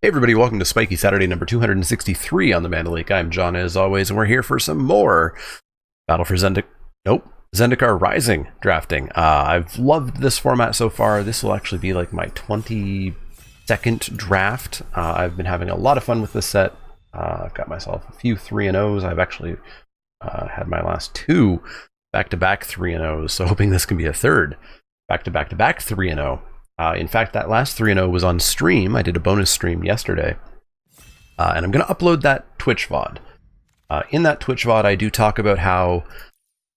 Hey everybody, welcome to Spikey Saturday number 263 on the Leek. I'm John as always, and we're here for some more Battle for Zendikar Rising drafting. I've loved this format so far. This will actually be like my 22nd draft. I've been having a lot of fun with this set. I've got myself a few 3-0s. I've actually had my last two back-to-back 3-0s, so hoping this can be a third back-to-back-to-back 3-0. In fact, that last 3-0 was on stream. I did a bonus stream yesterday. And I'm going to upload that Twitch VOD. In that Twitch VOD, I do talk about how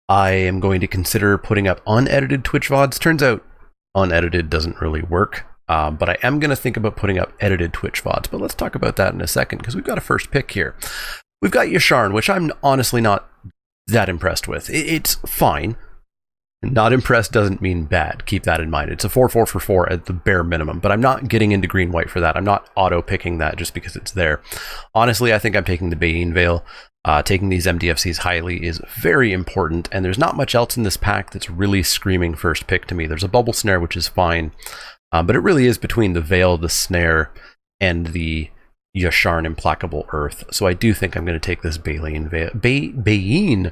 I am going to consider putting up unedited Twitch VODs. Turns out unedited doesn't really work. But I am going to think about putting up edited Twitch VODs. But let's talk about that in a second, because we've got a first pick here. We've got Yasharn, which I'm honestly not that impressed with. It's fine. Not impressed doesn't mean bad. Keep that in mind. It's a 4-4 for 4 at the bare minimum, but I'm not getting into green-white for that. I'm not auto-picking that just because it's there. Honestly, I think I'm taking the Bayin Veil. Taking these MDFCs highly is very important, and there's not much else in this pack that's really screaming first pick to me. There's a Bubble Snare, which is fine, but it really is between the Veil, the Snare, and the Yasharn Implacable Earth. So I do think I'm going to take this Bayin Veil. Bayin,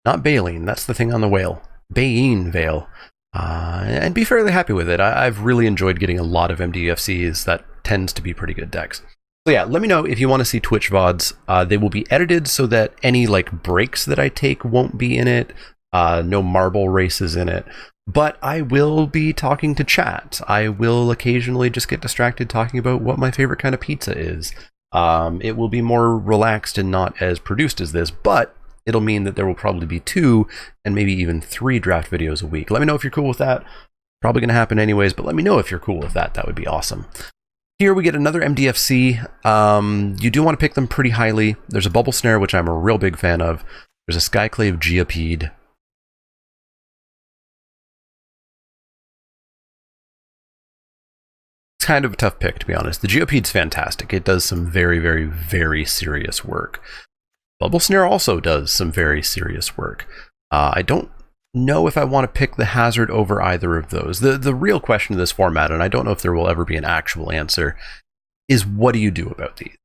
not Baleen. That's the thing on the whale. Bayin Veil, and be fairly happy with it. I've really enjoyed getting a lot of MDFCs. That tends to be pretty good decks. So yeah, let me know if you want to see Twitch VODs. They will be edited so that any like breaks that I take won't be in it. No marble races in it. But I will be talking to chat. I will occasionally just get distracted talking about what my favorite kind of pizza is. It will be more relaxed and not as produced as this, but it'll mean that there will probably be 2 and maybe even 3 draft videos a week. Let me know if you're cool with that. Probably going to happen anyways, but let me know if you're cool with that. That would be awesome. Here we get another MDFC. You do want to pick them pretty highly. There's a Bubble Snare, which I'm a real big fan of. There's a Skyclave Geopede. It's kind of a tough pick, to be honest. The Geopede's fantastic. It does some very, very, very serious work. Bubble Snare also does some very serious work. I don't know if I want to pick the Hazard over either of those. The real question in this format, and I don't know if there will ever be an actual answer, is what do you do about these?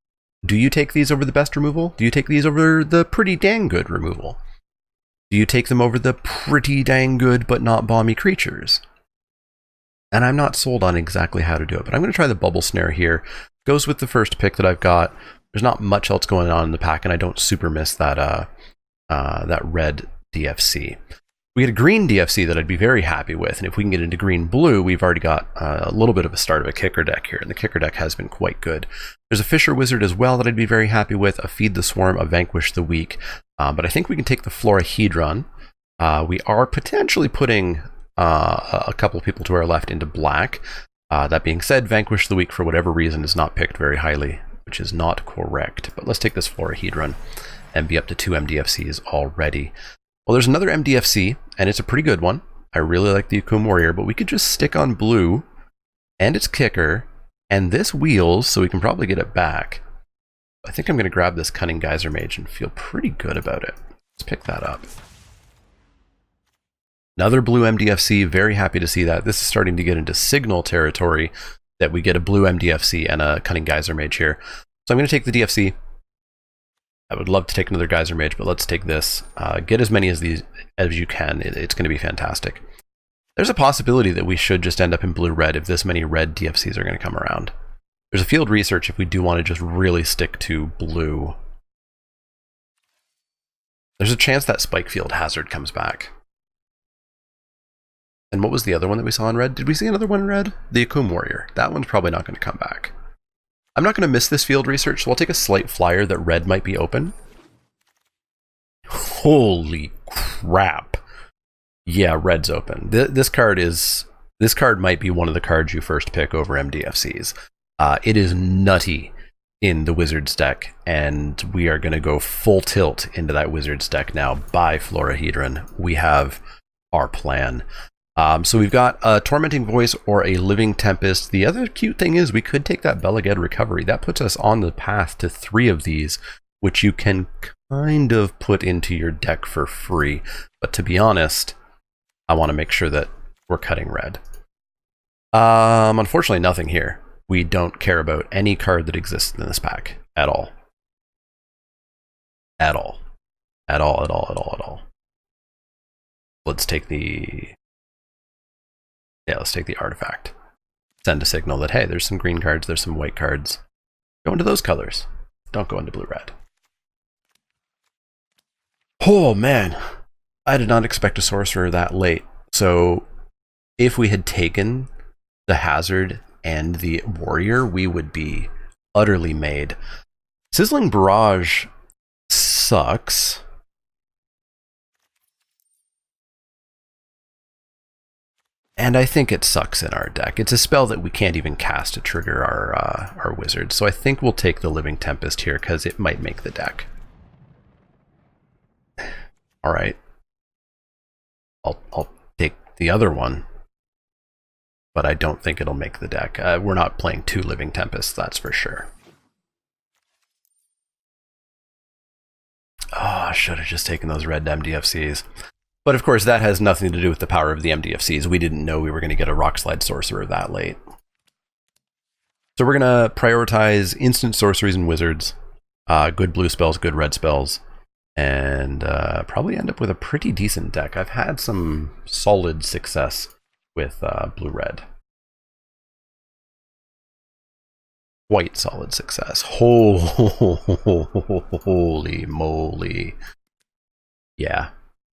Do you take these over the best removal? Do you take these over the pretty dang good removal? Do you take them over the pretty dang good but not bomby creatures? And I'm not sold on exactly how to do it, but I'm going to try the Bubble Snare here. Goes with the first pick that I've got. There's not much else going on in the pack, and I don't super miss that that red DFC. We get a green DFC that I'd be very happy with, and if we can get into green-blue, we've already got a little bit of a start of a kicker deck here, and the kicker deck has been quite good. There's a Fisher Wizard as well that I'd be very happy with, a Feed the Swarm, a Vanquish the Weak, but I think we can take the Florahedron. We are potentially putting a couple of people to our left into black. That being said, Vanquish the Weak, for whatever reason, is not picked very highly, which is not correct. But let's take this Florahedron and be up to 2 MDFCs already. Well, there's another MDFC, and it's a pretty good one. I really like the Akum Warrior, but we could just stick on blue and its kicker and this wheels, so we can probably get it back. I think I'm going to grab this Cunning Geyser Mage and feel pretty good about it. Let's pick that up. Another blue MDFC, very happy to see that. This is starting to get into signal territory, that we get a blue MDFC and a Cunning Geyser Mage here. So I'm going to take the DFC. I would love to take another Geyser Mage, but let's take this. Get as many of these as you can. It's going to be fantastic. There's a possibility that we should just end up in blue-red if this many red DFCs are going to come around. There's a field research if we do want to just really stick to blue. There's a chance that Spike Field Hazard comes back. And what was the other one that we saw in red? Did we see another one in red? The Akum Warrior. That one's probably not going to come back. I'm not going to miss this field research, so I'll take a slight flyer that red might be open. Holy crap. Yeah, red's open. This card might be one of the cards you first pick over MDFCs. It is nutty in the Wizards deck, and we are going to go full tilt into that Wizards deck now by Florahedron. We have our plan. So we've got a Tormenting Voice or a Living Tempest. The other cute thing is we could take that Belaged Recovery. That puts us on the path to 3 of these, which you can kind of put into your deck for free. But to be honest, I want to make sure that we're cutting red. Unfortunately, nothing here. we don't care about any card that exists in this pack at all. At all. At all, at all, at all, at all. Let's take the... Yeah, let's take the artifact. Send a signal that, hey, there's some green cards, there's some white cards. Go into those colors. Don't go into blue-red. Oh, man. I did not expect a sorcerer that late. So, if we had taken the hazard and the warrior, we would be utterly made. Sizzling Barrage sucks. And I think it sucks in our deck. It's a spell that we can't even cast to trigger our wizard. So I think we'll take the Living Tempest here because it might make the deck. All right. I'll take the other one, but I don't think it'll make the deck. We're not playing 2 Living Tempests, that's for sure. Oh, I should have just taken those red MDFCs. But of course, that has nothing to do with the power of the MDFCs. We didn't know we were going to get a Rock Slide Sorcerer that late. So we're going to prioritize instant sorceries and wizards, good blue spells, good red spells, and probably end up with a pretty decent deck. I've had some solid success with blue-red. Quite solid success. Holy moly. Yeah.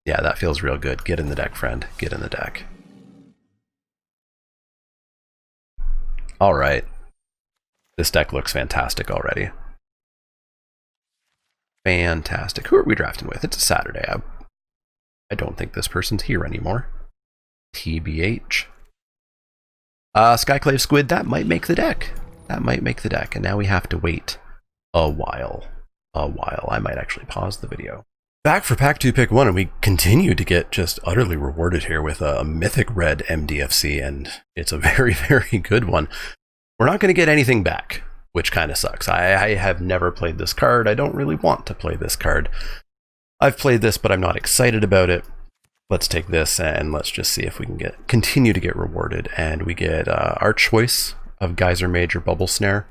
Yeah, that feels real good. Get in the deck, friend. Get in the deck. All right. This deck looks fantastic already. Fantastic. Who are we drafting with? It's a Saturday. I don't think this person's here anymore. TBH. Skyclave Squid, that might make the deck. That might make the deck. And now we have to wait a while. I might actually pause the video. Back for Pack 2 Pick 1, and we continue to get just utterly rewarded here with a mythic red MDFC, and it's a very, very good one. We're not going to get anything back, which kind of sucks. I have never played this card. I don't really want to play this card. I've played this, but I'm not excited about it. Let's take this, and let's just see if we can continue to get rewarded, and we get our choice of Geyser Mage or Bubble Snare.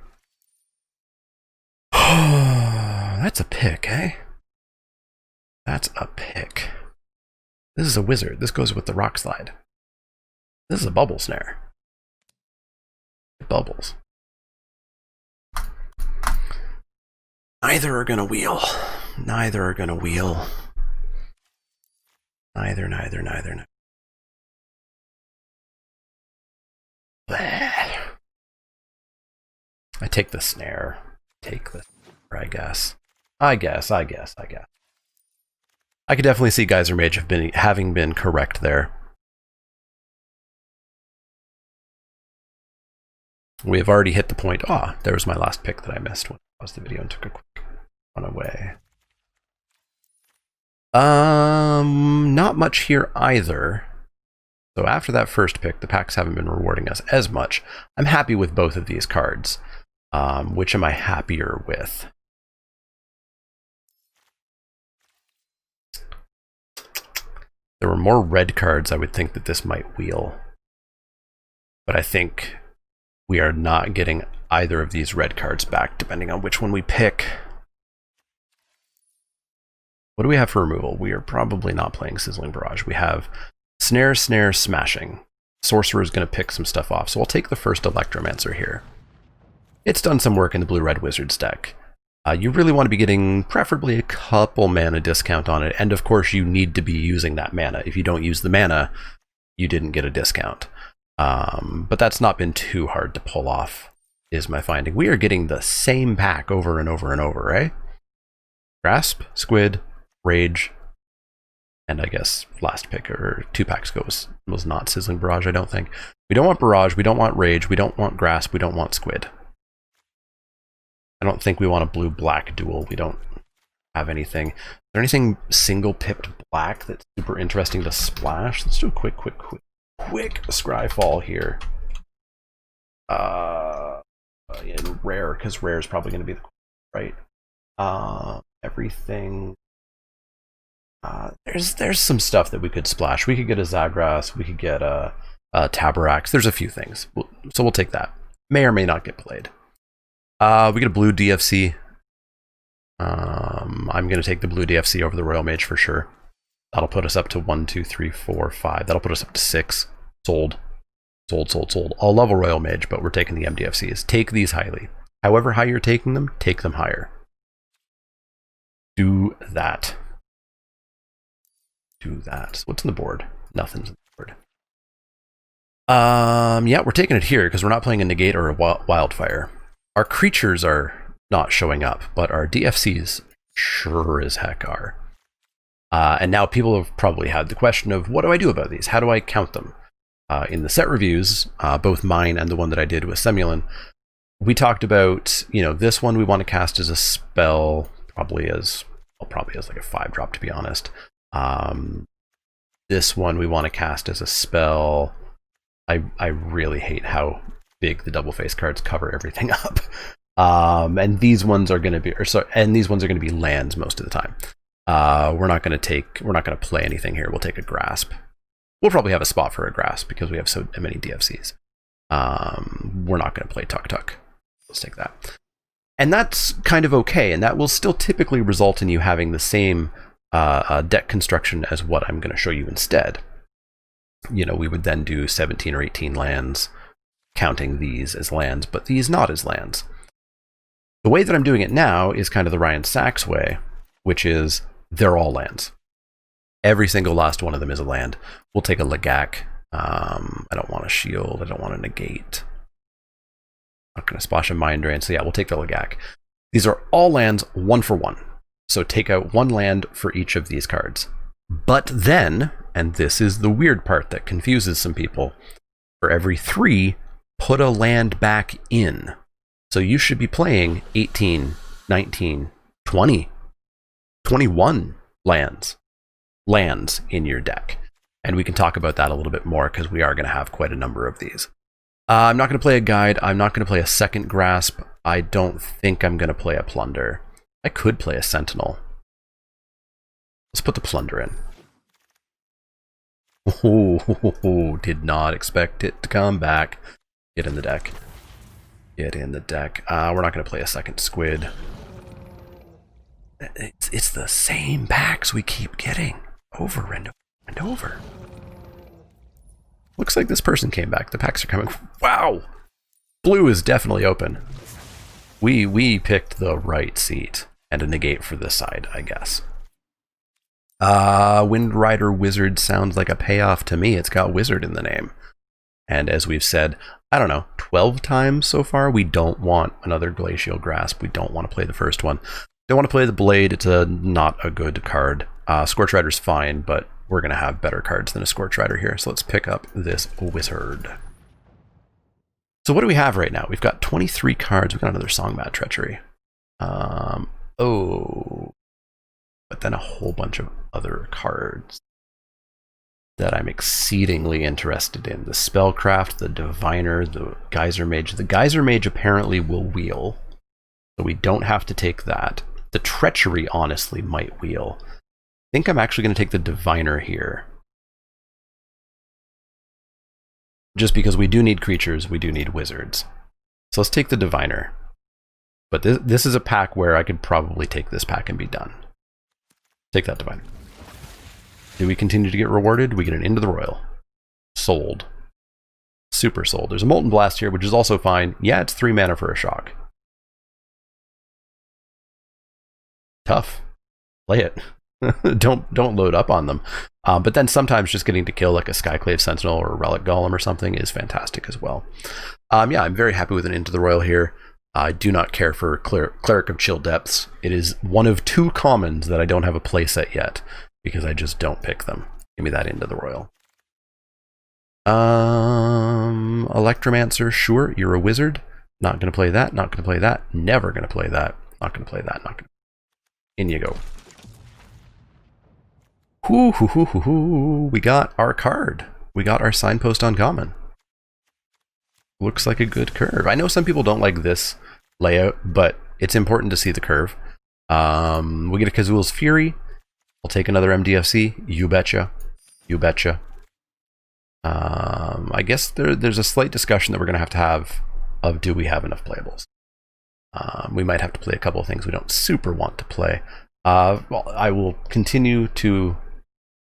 That's a pick, eh? That's a pick. This is a wizard. This goes with the Rock Slide. This is a Bubble Snare. It bubbles. Neither are gonna wheel. Neither are gonna wheel. Neither. Bleh. I take the snare. Take the snare, I guess. I could definitely see Geyser Mage having been correct there. We have already hit the point. There was my last pick that I missed when I paused the video and took a quick one away. Not much here either. So after that first pick, the packs haven't been rewarding us as much. I'm happy with both of these cards. Which am I happier with? There were more red cards, I would think that this might wheel. But I think we are not getting either of these red cards back, depending on which one we pick. What do we have for removal? We are probably not playing Sizzling Barrage. We have Snare, Smashing. Sorcerer is going to pick some stuff off, so I'll take the first Electromancer here. It's done some work in the Blue-Red Wizards deck. You really want to be getting preferably a couple mana discount on it, and of course you need to be using that mana. If you don't use the mana, you didn't get a discount. But that's not been too hard to pull off, is my finding. We are getting the same pack over and over and over, right? Grasp, Squid, Rage, and I guess last pick or 2 packs ago was not Sizzling Barrage, I don't think. We don't want Barrage, we don't want Rage, we don't want Grasp, we don't want Squid. I don't think we want a blue-black duel. We don't have anything. Is there anything single-pipped black that's super interesting to splash? Let's do a quick Scryfall here. In rare, because rare is probably going to be the right. Everything. There's some stuff that we could splash. We could get a Zagras. We could get a Tabarax. There's a few things. So we'll take that. may or may not get played. We get a blue DFC. I'm going to take the blue DFC over the Royal Mage for sure. That'll put us up to 1, 2, 3, 4, 5. That'll put us up to 6. Sold. Sold. I'll love a Royal Mage, but we're taking the MDFCs. Take these highly. However high you're taking them, take them higher. Do that. So what's on the board? Nothing's on the board. Yeah, we're taking it here because we're not playing a negate or a wildfire. Our creatures are not showing up, but our DFCs sure as heck are. And now people have probably had the question of, what do I do about these? How do I count them? In the set reviews, both mine and the one that I did with Semulin, we talked about, this one we want to cast as a spell, probably as like a 5-drop, to be honest. This one we want to cast as a spell. I really hate how big the double face cards cover everything up. And these ones are going to be, these ones are going to be lands most of the time. We're not going to play anything here. We'll take a grasp. We'll probably have a spot for a grasp because we have so many DFCs. We're not going to play Tuk. Let's take that. And that's kind of okay. And that will still typically result in you having the same deck construction as what I'm going to show you instead. We would then do 17 or 18 lands, counting these as lands, but these not as lands. The way that I'm doing it now is kind of the Ryan Sachs way, which is they're all lands. Every single last one of them is a land. We'll take a Legak. I don't want a shield. I don't want a negate. I'm not going to splash a Mind Drain. So yeah, we'll take the Legak. These are all lands 1 for 1. So take out 1 land for each of these cards. But then, and this is the weird part that confuses some people, for every 3, put a land back in. So you should be playing 18, 19, 20, 21 lands in your deck. And we can talk about that a little bit more because we are going to have quite a number of these. I'm not going to play a guide. I'm not going to play a second grasp. I don't think I'm going to play a plunder. I could play a sentinel. Let's put the plunder in. Oh, did not expect it to come back. Get in the deck. Get in the deck. We're not going to play a second squid. It's the same packs we keep getting over and over and over. Looks like this person came back. The packs are coming. Wow! Blue is definitely open. We picked the right seat. And a negate for this side, I guess. Wind Rider Wizard sounds like a payoff to me. It's got wizard in the name. And as we've said, 12 times so far, we don't want another Glacial Grasp. We don't want to play the first one. Don't want to play the Blade. It's not a good card. Scorch Rider's fine, but we're going to have better cards than a Scorch Rider here. So let's pick up this Wizard. So what do we have right now? We've got 23 cards. We've got another Songmad Treachery. But then a whole bunch of other cards that I'm exceedingly interested in. The Spellcraft, the Diviner, the Geyser Mage. The Geyser Mage apparently will wheel, so we don't have to take that. The Treachery honestly might wheel. I think I'm actually going to take the Diviner here. Just because we do need creatures, we do need wizards. So let's take the Diviner. But this is a pack where I could probably take this pack and be done. Take that Diviner. Do we continue to get rewarded? We get an Into the Royal. Sold. Super sold. There's a Molten Blast here, which is also fine. Yeah, it's 3 mana for a shock. Tough. Play it. don't load up on them. But then sometimes just getting to kill like a Skyclave Sentinel or a Relic Golem or something is fantastic as well. Yeah, I'm very happy with an Into the Royal here. I do not care for Cleric of Chill Depths. It is one of 2 commons that I don't have a playset yet, because I just don't pick them. Give me that Into the Royal. Electromancer, sure, you're a wizard. Not going to play that, not going to play that, never going to play that, not going to play that, not going to. In you go. We got our card. We got our Signpost Uncommon. Looks like a good curve. I know some people don't like this layout, but it's important to see the curve. We get a Kazul's Fury. I'll take another MDFC. You betcha. You betcha. I guess there's a slight discussion that we're going to have of do we have enough playables. We might have to play a couple of things we don't super want to play. Well, I will continue to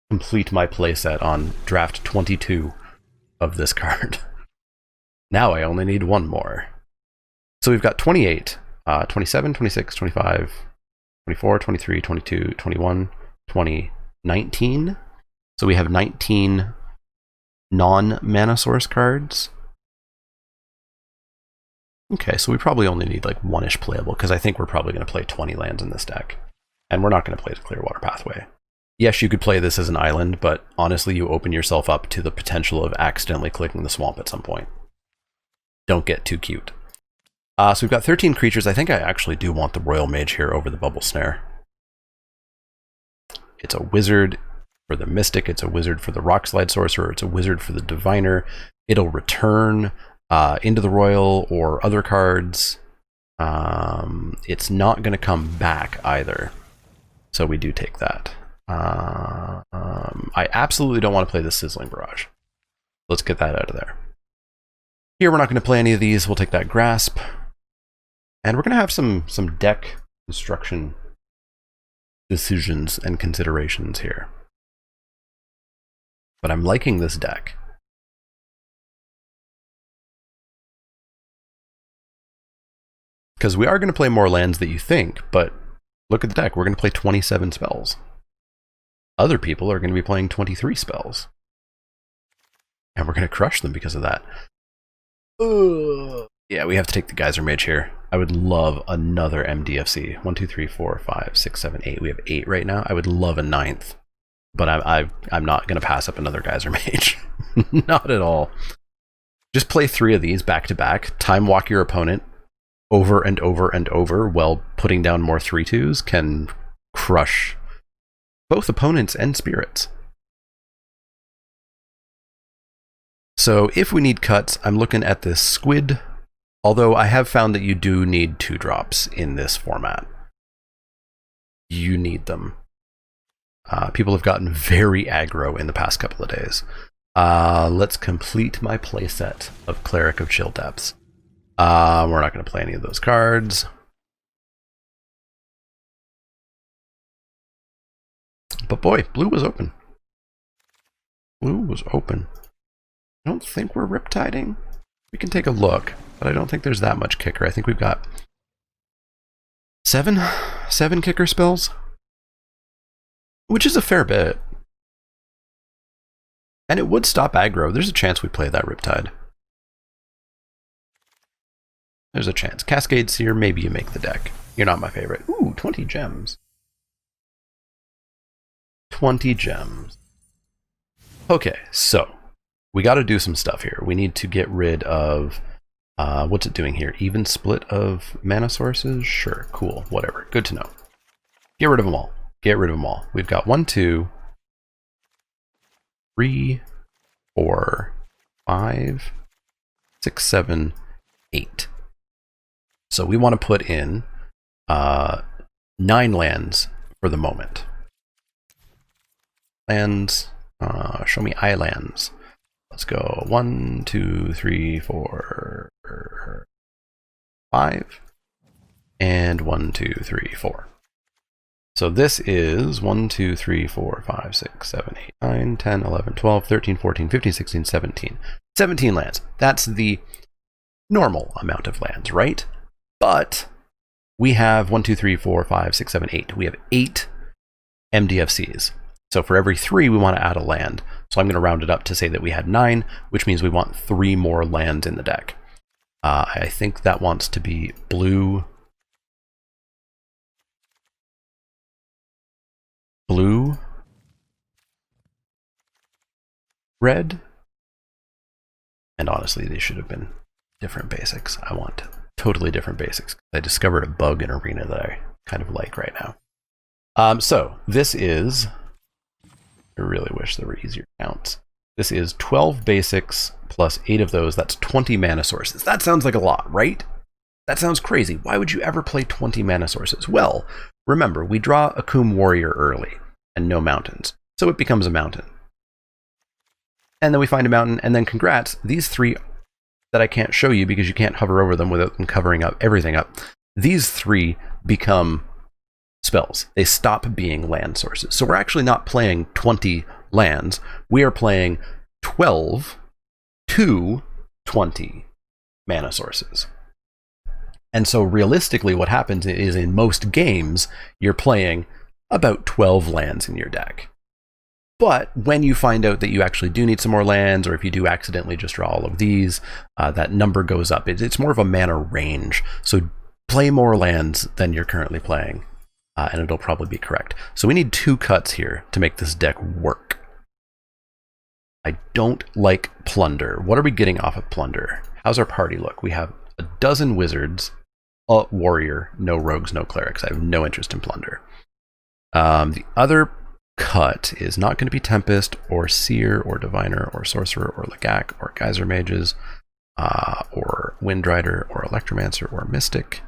complete my playset on draft 22 of this card. Now I only need one more. So we've got 28, 27, 26, 25, 24, 23, 22, 21, 20, 19. So we have 19 non-mana source cards. Okay, so we probably only need like one-ish playable, because I think we're probably going to play 20 lands in this deck. And we're not going to play the Clearwater Pathway. Yes, you could play this as an island, but honestly, you open yourself up to the potential of accidentally clicking the swamp at some point. Don't get too cute. So we've got 13 creatures. I think I actually do want the Royal Mage here over the Bubble Snare. It's a wizard for the Mystic. It's a wizard for the Rockslide Sorcerer. It's a wizard for the Diviner. It'll return into the Royal or other cards. It's not going to come back either. So we do take that. I absolutely don't want to play the Sizzling Barrage. Let's get that out of there. Here we're not going to play any of these. We'll take that Grasp. And we're going to have some deck construction decisions and considerations here. But I'm liking this deck. Because we are going to play more lands that you think, but look at the deck. We're going to play 27 spells. Other people are going to be playing 23 spells. And we're going to crush them because of that. Yeah, we have to take the Geyser Mage here. I would love another MDFC. 1, 2, 3, 4, 5, 6, 7, 8. We have 8 right now. I would love a 9th. But I'm not going to pass up another Geyser Mage. Not at all. Just play 3 of these back to back. Time walk your opponent over and over and over while putting down more 3/2s can crush both opponents and spirits. So if we need cuts, I'm looking at this Squid, although I have found that you do need 2-drops in this format. You need them. People have gotten very aggro in the past couple of days. Let's complete my playset of Cleric of Chill Depths. We're not going to play any of those cards. But boy, blue was open. Blue was open. I don't think we're riptiding. We can take a look, but I don't think there's that much kicker. I think we've got 7 kicker spells, which is a fair bit. And it would stop aggro. There's a chance we play that Riptide. There's a chance. Cascade Seer, maybe you make the deck. You're not my favorite. Ooh, 20 gems. 20 gems. Okay, so we got to do some stuff here. We need to get rid of, what's it doing here? Even split of mana sources? Sure, cool, whatever. Good to know. Get rid of them all. Get rid of them all. We've got 1, 2, 3, 4, 5, 6, 7, 8. So we want to put in 9 lands for the moment. Lands, show me islands. Let's go 1, 2, 3, 4, 5, and 1, 2, 3, 4. So this is 1, 2, 3, 4, 5, 6, 7, 8, 9, 10, 11, 12, 13, 14, 15, 16, 17. 17 lands. That's the normal amount of lands, right? But we have 1, 2, 3, 4, 5, 6, 7, 8. We have 8 MDFCs. So for every 3, we want to add a land. So I'm going to round it up to say that we had 9, which means we want 3 more lands in the deck. I think that wants to be blue, red, and honestly, they should have been different basics. I want totally different basics. I discovered a bug in Arena that I kind of like right now. So this is, I really wish there were easier counts. This is 12 basics plus 8 of those. That's 20 mana sources. That sounds like a lot, right? That sounds crazy. Why would you ever play 20 mana sources? Well, remember, we draw a Akum Warrior early and no mountains. So it becomes a mountain. And then we find a mountain, and then congrats, these 3, that I can't show you because you can't hover over them without them covering up everything up. These 3 become spells. They stop being land sources. So we're actually not playing 20 lands. We are playing 12 to 20 mana sources. And so realistically what happens is in most games, you're playing about 12 lands in your deck. But when you find out that you actually do need some more lands, or if you do accidentally just draw all of these, that number goes up. It's more of a mana range. So play more lands than you're currently playing, and it'll probably be correct. So we need 2 cuts here to make this deck work. I don't like Plunder. What are we getting off of Plunder? How's our party look? We have a dozen wizards, a warrior, no rogues, no clerics. I have no interest in Plunder. The other cut is not going to be Tempest or Seer or Diviner or Sorcerer or Legak or Geyser Mages or Windrider or Electromancer or Mystic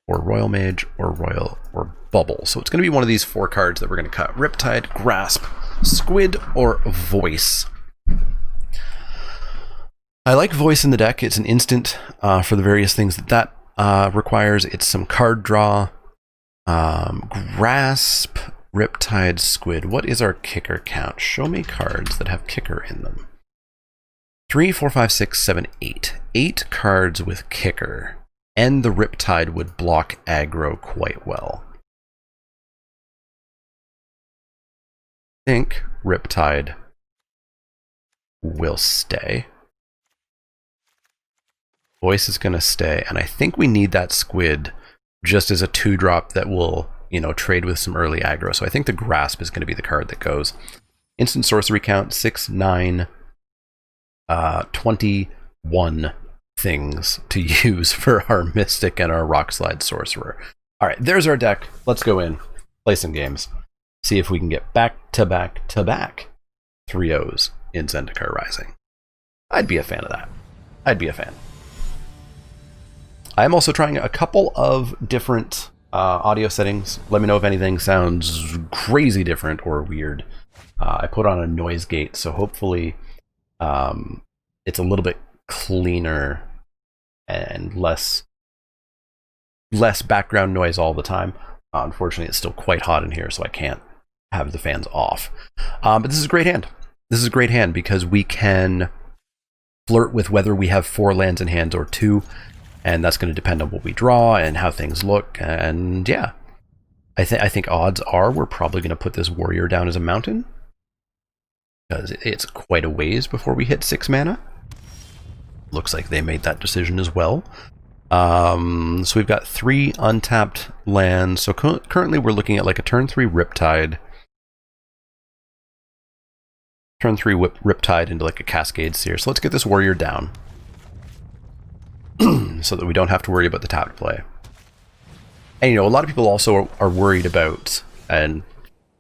or Royal Mage or Royal or Bubble. So it's going to be one of these 4 cards that we're going to cut. Riptide, Grasp, Squid, or Voice. I like Voice in the deck. It's an instant for the various things that requires. It's some card draw. Grasp, Riptide, Squid. What is our kicker count? Show me cards that have kicker in them. 3, 4, 5, 6, 7, 8. 8 cards with kicker. And the Riptide would block aggro quite well. I think Riptide will stay. Voice is going to stay. And I think we need that Squid just as a 2-drop that will, trade with some early aggro. So I think the Grasp is going to be the card that goes. Instant sorcery count, 6, 9, 21 things to use for our Mystic and our Rockslide Sorcerer. All right, there's our deck. Let's go in, play some games, see if we can get back-to-back-to-back 3-0s in Zendikar Rising. I'd be a fan of that. I'd be a fan. I'm also trying a couple of different audio settings. Let me know if anything sounds crazy different or weird. I put on a noise gate, so hopefully it's a little bit cleaner and less background noise all the time. Unfortunately, it's still quite hot in here, so I can't have the fans off. But this is a great hand. This is a great hand because we can flirt with whether we have 4 lands in hand or 2. And that's going to depend on what we draw and how things look. And yeah, I think odds are we're probably going to put this warrior down as a mountain, because it's quite a ways before we hit 6 mana. Looks like they made that decision as well. So we've got 3 untapped lands. So currently we're looking at like a turn 3 Riptide. Turn 3 Riptide into like a Cascade Seer. So let's get this warrior down, so that we don't have to worry about the tapped play. And a lot of people also are worried about, and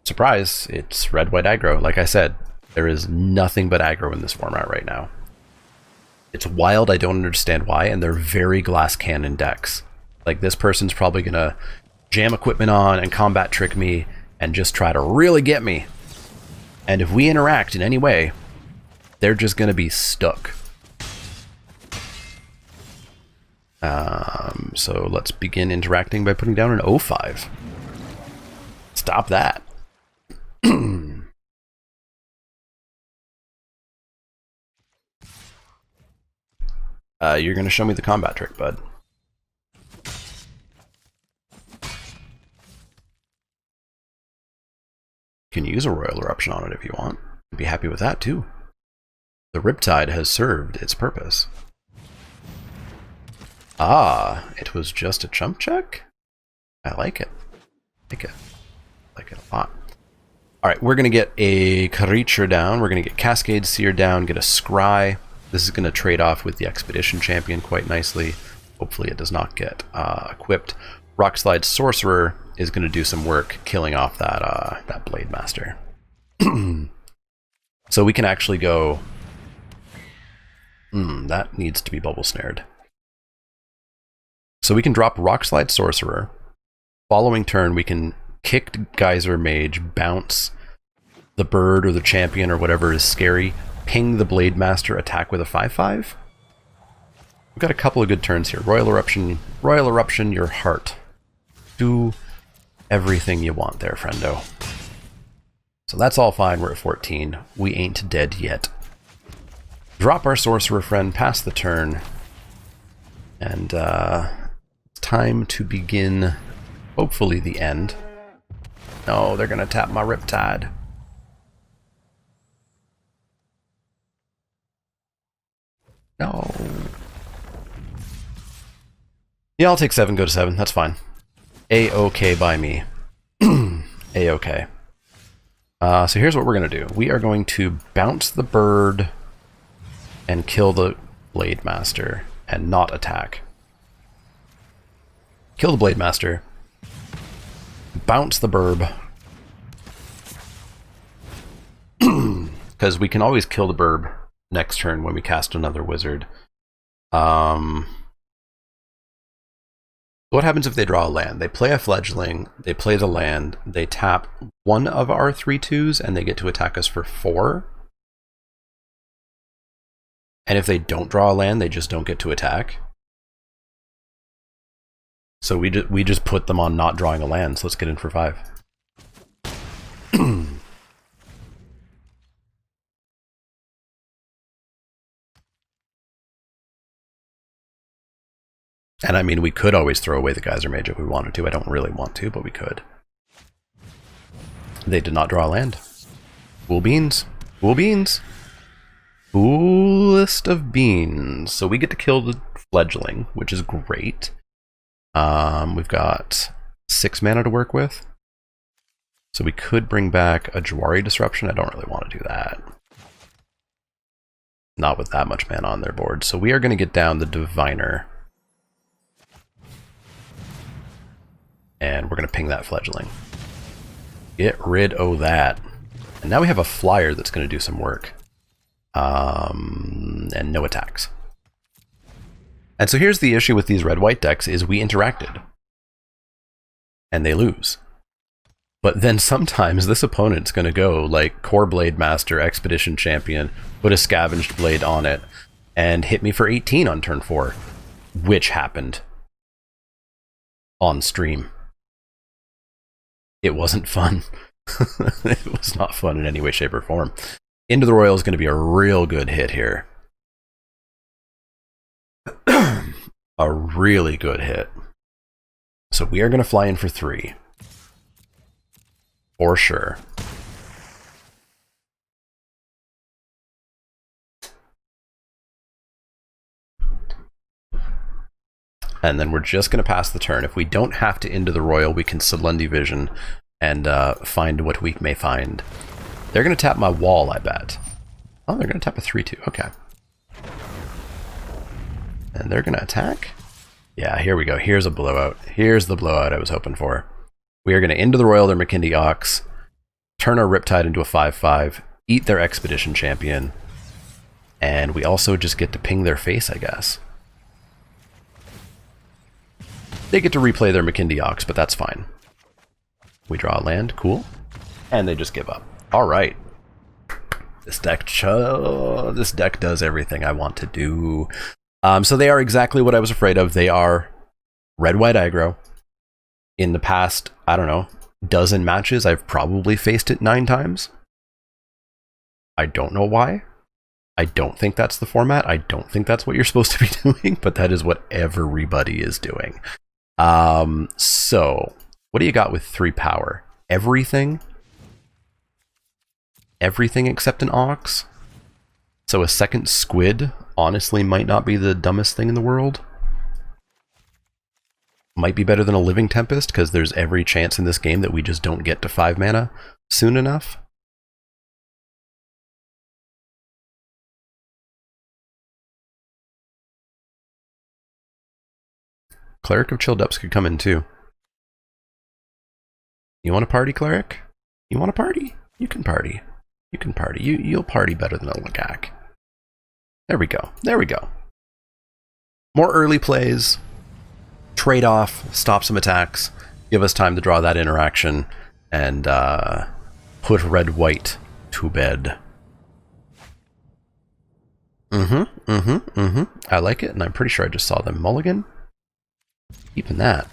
surprise, it's red-white aggro. Like I said, there is nothing but aggro in this format right now. It's wild, I don't understand why, and they're very glass cannon decks. Like, this person's probably gonna jam equipment on and combat trick me and just try to really get me. And if we interact in any way, they're just gonna be stuck. So let's begin interacting by putting down an 0-5. Stop that. You're going to show me the combat trick, bud. You can use a Royal Eruption on it if you want. I'd be happy with that too. The Riptide has served its purpose. Ah, it was just a chump check? I like it. I like it a lot. Alright, we're going to get a creature down. We're going to get Cascade Seer down, get a Scry. This is going to trade off with the Expedition Champion quite nicely. Hopefully it does not get equipped. Rockslide Sorcerer is going to do some work killing off that Blade Master. So we can actually go... that needs to be bubble snared. So we can drop Rockslide Sorcerer. Following turn, we can kick Geyser Mage, bounce the bird or the champion or whatever is scary, ping the Blade Master, attack with a 5/5. We've got a couple of good turns here. Royal Eruption, your heart. Do everything you want there, friendo. So that's all fine, we're at 14. We ain't dead yet. Drop our Sorcerer Friend, pass the turn, and it's time to begin, hopefully, the end. No, they're gonna tap my Riptide. No. Yeah, I'll take 7, go to 7, that's fine. A-okay by me. A-okay. So here's what we're going to do. We are going to bounce the bird and kill the Blade Master and not attack. Kill the Blade Master. Bounce the burb. Because we can always kill the burb next turn when we cast another wizard. What happens if they draw a land? They play a fledgling, they play the land, they tap one of our 3/2s, and they get to attack us for 4. And if they don't draw a land, they just don't get to attack. So we just put them on not drawing a land, so let's get in for 5. And I mean, we could always throw away the Geyser Mage if we wanted to. I don't really want to, but we could. They did not draw a land. Cool beans. Cool beans. Coolest of beans. So we get to kill the fledgling, which is great. We've got 6 mana to work with. So we could bring back a Jwari Disruption. I don't really want to do that. Not with that much mana on their board. So we are going to get down the Diviner. And we're going to ping that fledgling. Get rid of that. And now we have a flyer that's going to do some work. And no attacks. And so here's the issue with these red-white decks is we interacted. And they lose. But then sometimes this opponent's going to go like Core Blade Master, Expedition Champion, put a Scavenged Blade on it, and hit me for 18 on turn 4. Which happened on stream. It wasn't fun. It was not fun in any way, shape, or form. Into the Royal is going to be a real good hit here. A really good hit. So we are going to fly in for 3. For sure. And then we're just going to pass the turn. If we don't have to into the Royal, we can Sudlundi Vision and find what we may find. They're going to tap my wall, I bet. Oh, they're going to tap a 3/2. Okay. And they're going to attack? Yeah, here we go. Here's a blowout. Here's the blowout I was hoping for. We are going to into the Royal their McKindy Ox, turn our Riptide into a 5/5, eat their Expedition Champion, and we also just get to ping their face, I guess. They get to replay their McKindy Ox, but that's fine. We draw a land, cool. And they just give up. Alright. This deck does everything I want to do. So they are exactly what I was afraid of. They are red-white aggro. In the past, I don't know, dozen matches, I've probably faced it 9 times. I don't know why. I don't think that's the format. I don't think that's what you're supposed to be doing, but that is what everybody is doing. So what do you got with 3 power? Everything? Everything except an Ox? So a second Squid honestly might not be the dumbest thing in the world. Might be better than a Living Tempest, because there's every chance in this game that we just don't get to 5 mana soon enough. Cleric of Chill Depths could come in too. You want to party, Cleric? You want to party? You can party. You can party. You'll party better than a Legak. There we go. There we go. More early plays. Trade off. Stop some attacks. Give us time to draw that interaction. And put red-white to bed. I like it, and I'm pretty sure I just saw them mulligan. Keeping that.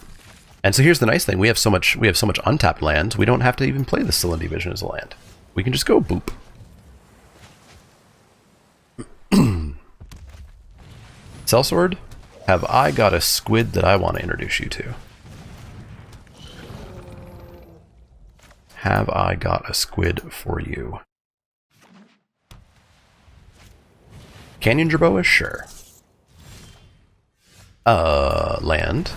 And so here's the nice thing: we have so much untapped land. We don't have to even play the Cylinder Division as a land. We can just go boop. Sellsword, have I got a squid that I want to introduce you to? Have I got a squid for you? Canyon Jerboa? Sure. Land.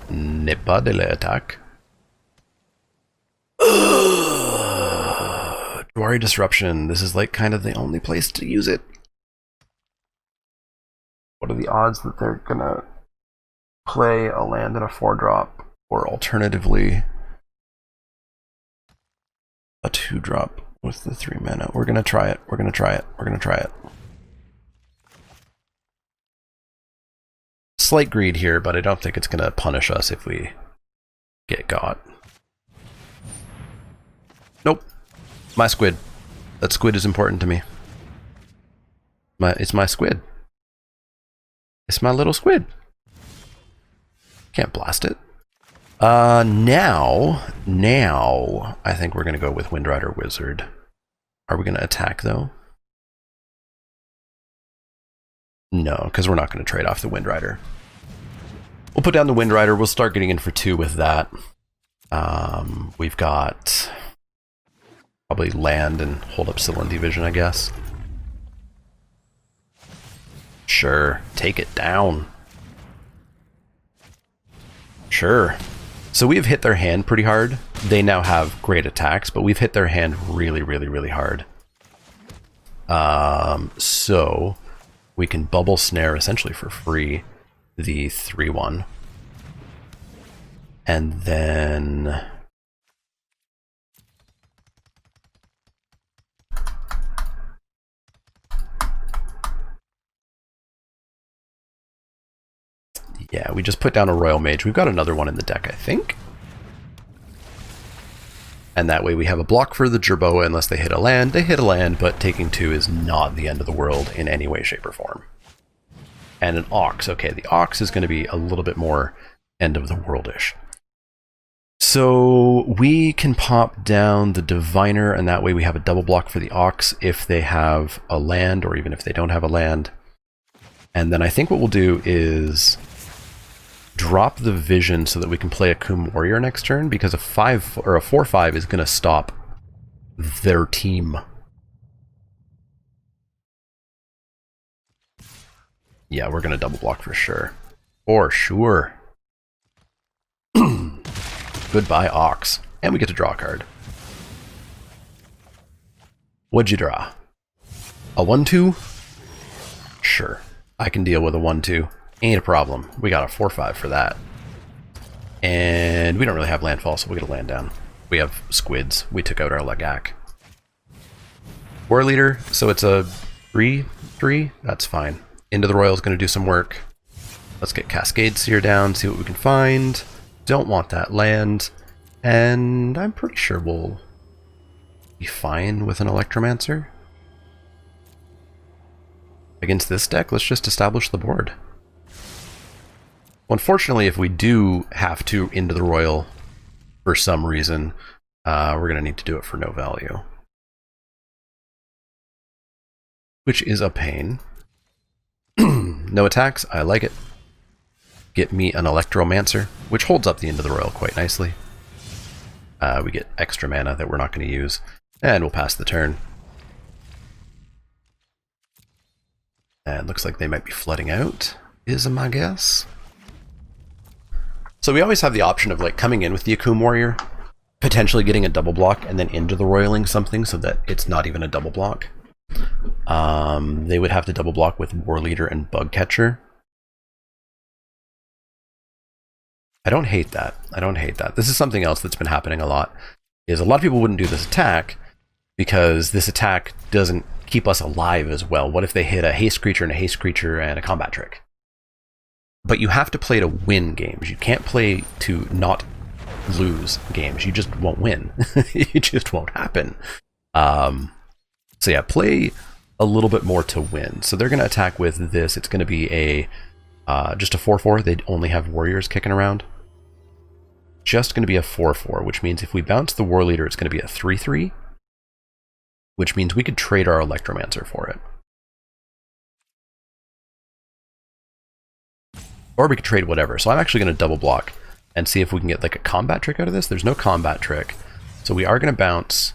Ne pas de l'attaque. Dwari Disruption. This is like kind of the only place to use it. What are the odds that they're gonna play a land and a 4-drop, or alternatively a 2-drop with the 3 mana? We're gonna try it. We're gonna try it. We're gonna try it. Slight greed here, but I don't think it's gonna punish us if we get got. Nope. My squid. That squid is important to me. It's my squid. It's my little squid. Can't blast it. Now, I think we're going to go with Windrider Wizard. Are we going to attack, though? No, because we're not going to trade off the Windrider. We'll put down the Windrider. We'll start getting in for 2 with that. We've got probably land and hold up Cylinder Division, I guess. Sure, take it down. Sure. So we've hit their hand pretty hard. They now have great attacks, but we've hit their hand really, really, really hard. So we can bubble snare essentially for free the 3/1. And then yeah, we just put down a Royal Mage. We've got another one in the deck, I think. And that way we have a block for the Jerboa unless they hit a land. They hit a land, but taking 2 is not the end of the world in any way, shape, or form. And an Ox. Okay, the Ox is going to be a little bit more end of the world-ish. So we can pop down the Diviner, and that way we have a double block for the Ox if they have a land, or even if they don't have a land. And then I think what we'll do is drop the Vision so that we can play a Coom Warrior next turn, because a 5 or a 4/5 is going to stop their team. Yeah, we're going to double block for sure. For sure. Goodbye, Ox. And we get to draw a card. What'd you draw? A 1/2? Sure. I can deal with a 1/2. Ain't a problem. We got a 4/5 for that. And we don't really have landfall, so we'll get a land down. We have squids. We took out our Legak. War Leader, so it's a 3/3. That's fine. Into the Royal is going to do some work. Let's get Cascade Seer down, see what we can find. Don't want that land. And I'm pretty sure we'll be fine with an Electromancer. Against this deck, let's just establish the board. Unfortunately, if we do have to into the Royal for some reason, we're going to need to do it for no value. Which is a pain. No attacks, I like it. Get me an Electromancer, which holds up the end of the Royal quite nicely. We get extra mana that we're not going to use, and we'll pass the turn. And looks like they might be flooding out, is my guess. So we always have the option of like coming in with the Akoum Warrior, potentially getting a double block, and then into the Royaling something so that it's not even a double block. They would have to double block with War Leader and Bug Catcher. I don't hate that. I don't hate that. This is something else that's been happening a lot, is a lot of people wouldn't do this attack because this attack doesn't keep us alive as well. What if they hit a haste creature and a haste creature and a combat trick? But you have to play to win games. You can't play to not lose games. You just won't win. It just won't happen. So yeah, play a little bit more to win. So they're going to attack with this. It's going to be a just a 4/4. They only have warriors kicking around. Just going to be a 4/4, which means if we bounce the war leader, it's going to be a 3/3, which means we could trade our electromancer for it. Or we could trade whatever. So I'm actually going to double block and see if we can get like a combat trick out of this. There's no combat trick. So we are going to bounce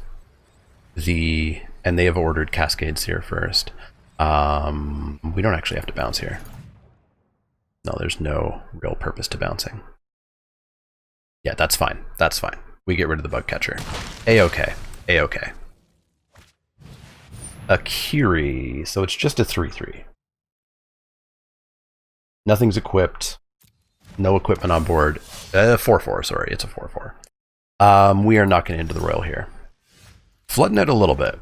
the... And they have ordered Cascades here first. We don't actually have to bounce here. No, there's no real purpose to bouncing. Yeah, that's fine. That's fine. We get rid of the bug catcher. A-okay. A-okay. Akiri. So it's just a 3/3. Nothing's equipped. No equipment on board. 4/4, sorry. It's a 4/4. We are not going into the royal here. Flooding out a little bit.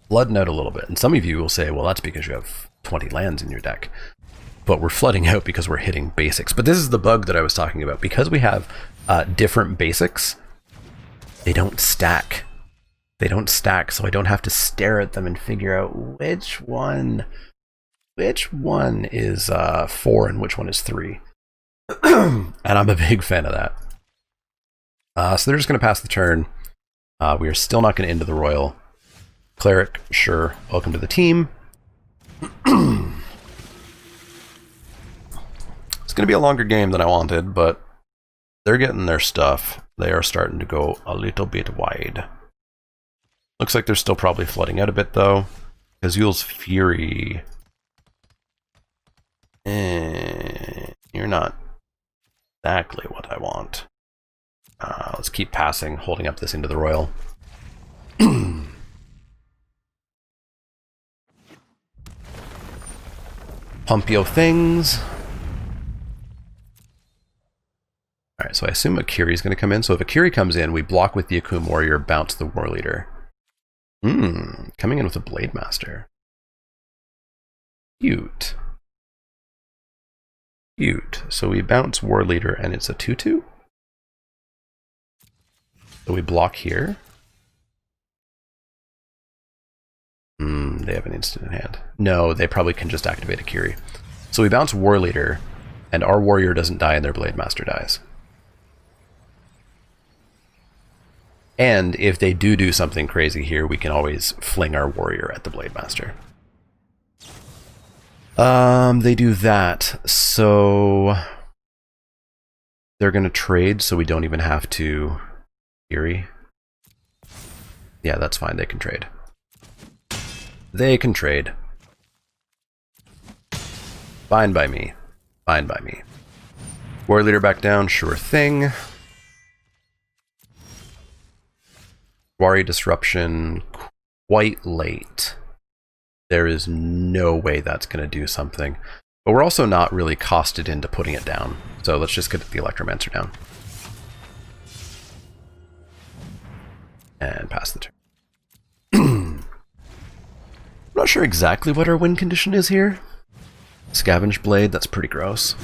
Flooding out a little bit. And some of you will say, well, that's because you have 20 lands in your deck. But we're flooding out because we're hitting basics. But this is the bug that I was talking about. Because we have different basics, they don't stack. They don't stack, so I don't have to stare at them and figure out which one is 4 and which one is 3. And I'm a big fan of that. So they're just going to pass the turn. We are still not going to end the royal. Cleric, sure. Welcome to the team. It's going to be a longer game than I wanted, but they're getting their stuff. They are starting to go a little bit wide. Looks like they're still probably flooding out a bit, though. Azul's Fury. You're not exactly what I want. Let's keep passing, holding up this into the royal. Pump yo things. Alright, so I assume Akiri is going to come in. So if Akiri comes in, we block with the Akum Warrior, bounce the War Leader. Coming in with a Blade Master. Cute. Cute. So we bounce War Leader and it's a 2/2. So we block here. They have an instant in hand. No, they probably can just activate Akiri. So we bounce War Leader, and our warrior doesn't die and their Blade Master dies. And if they do something crazy here, we can always fling our warrior at the Blade Master. They do that, so they're going to trade, so we don't even have to Akiri. Yeah, that's fine. They can trade. They can trade. Fine by me. Fine by me. War Leader back down, sure thing. Warrior Disruption, quite late. There is no way that's going to do something. But we're also not really costed into putting it down. So let's just get the Electromancer down. And pass the turn. I'm not sure exactly what our win condition is here. Scavenge Blade, that's pretty gross.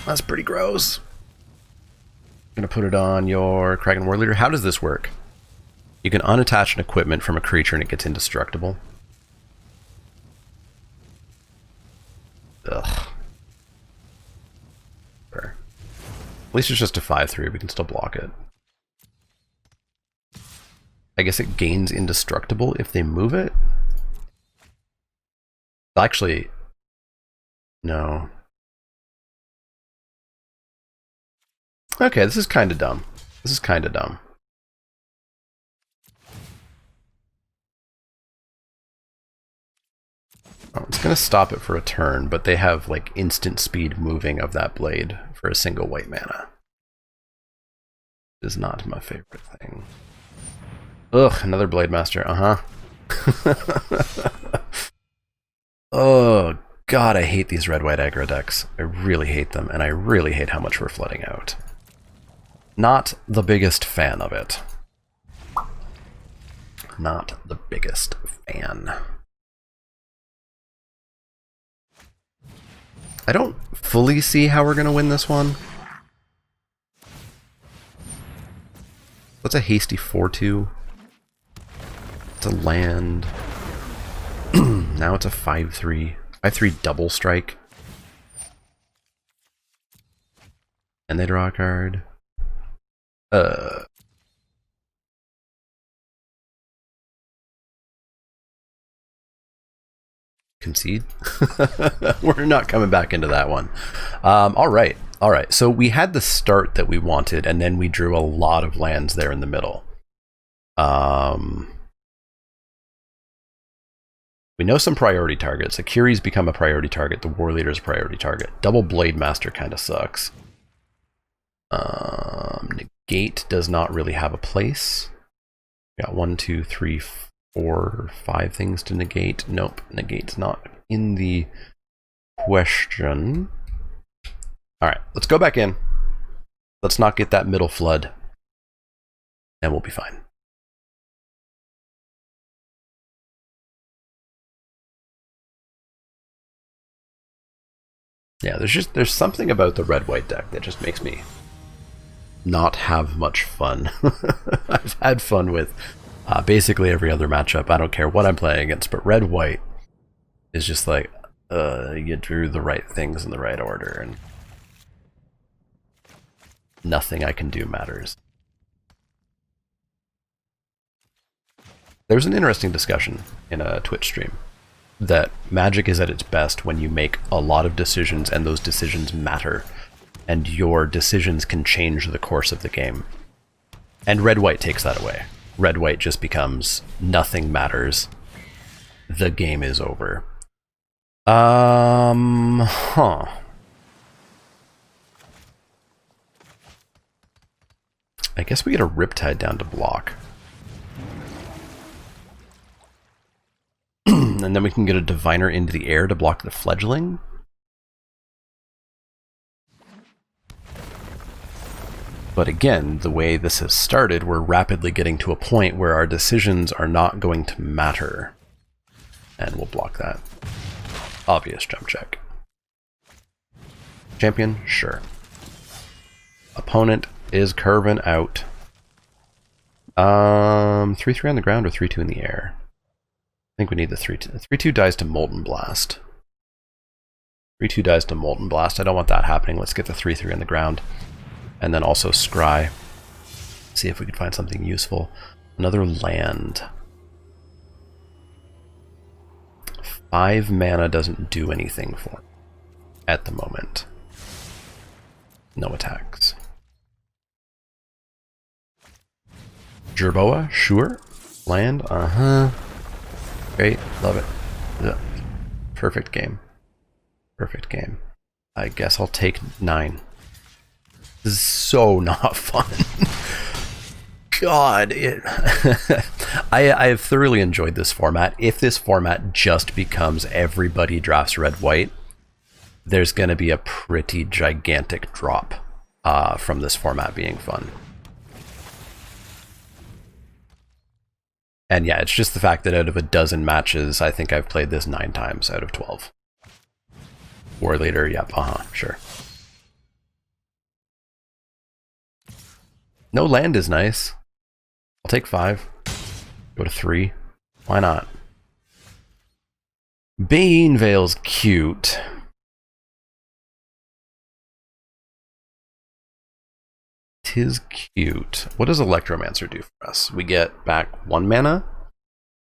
That's pretty gross. I'm going to put it on your Kraken War Leader. How does this work? You can unattach an equipment from a creature and it gets indestructible. Ugh. Sure. At least it's just a 5/3, we can still block it. I guess it gains indestructible if they move it? Actually, no. Okay, this is kind of dumb. This is kind of dumb. Oh, it's going to stop it for a turn, but they have like instant speed moving of that blade for a single white mana. It is not my favorite thing. Ugh, another Blade Master, Oh, God, I hate these red-white aggro decks. I really hate them, and I really hate how much we're flooding out. Not the biggest fan of it. Not the biggest fan. I don't fully see how we're going to win this one. What's a hasty 4/2? It's a land. Now it's a 5/3. 5/3 double strike. And they draw a card. Concede. We're not coming back into that one. All right. So we had the start that we wanted, and then we drew a lot of lands there in the middle. We know some priority targets. Akiri's become a priority target. The War Leader's a priority target. Double Blade Master kind of sucks. Negate does not really have a place. We got 1, 2, 3, 4, 5 things to negate. Nope, negate's not in the question. All right, let's go back in. Let's not get that middle flood, and we'll be fine. Yeah, there's something about the red-white deck that just makes me not have much fun. I've had fun with basically every other matchup. I don't care what I'm playing against, but red-white is just like, you drew the right things in the right order, and nothing I can do matters. There's an interesting discussion in a Twitch stream that Magic is at its best when you make a lot of decisions and those decisions matter, and your decisions can change the course of the game. And red-white takes that away. Red-white just becomes nothing matters. The game is over. I guess we get a Riptide down to block. And then we can get a Diviner into the air to block the Fledgling. But again, the way this has started, we're rapidly getting to a point where our decisions are not going to matter. And we'll block that. Obvious jump check. Champion? Sure. Opponent is curving out. 3/3 on the ground or 3/2 in the air? I think we need the 3/2. 3/2 dies to Molten Blast. 3/2 dies to Molten Blast. I don't want that happening. Let's get the 3/3 on the ground. And then also scry. See if we can find something useful. Another land. 5 mana doesn't do anything for me at the moment. No attacks. Jerboa, sure. Land, Great, love it. Yeah. Perfect game. Perfect game. I guess I'll take 9. This is so not fun. God, I have thoroughly enjoyed this format. If this format just becomes everybody drafts red-white, there's going to be a pretty gigantic drop from this format being fun. And yeah, it's just the fact that out of a dozen matches, I think I've played this 9 times out of 12. War Leader, yep, sure. No land is nice. I'll take 5. Go to 3. Why not? Bane Veil's cute. Tis cute. What does Electromancer do for us? We get back 1 mana.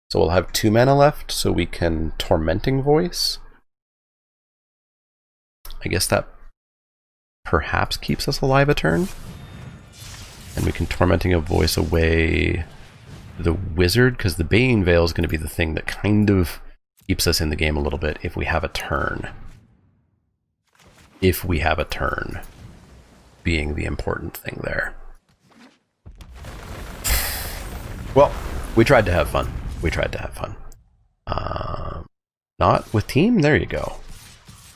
So we'll have 2 mana left, so we can Tormenting Voice. I guess that perhaps keeps us alive a turn. And we can Tormenting a Voice away the Wizard, because the Bane Veil is going to be the thing that kind of keeps us in the game a little bit if we have a turn. If we have a turn being the important thing there. Well, we tried to have fun. We tried to have fun. Not with team? There you go.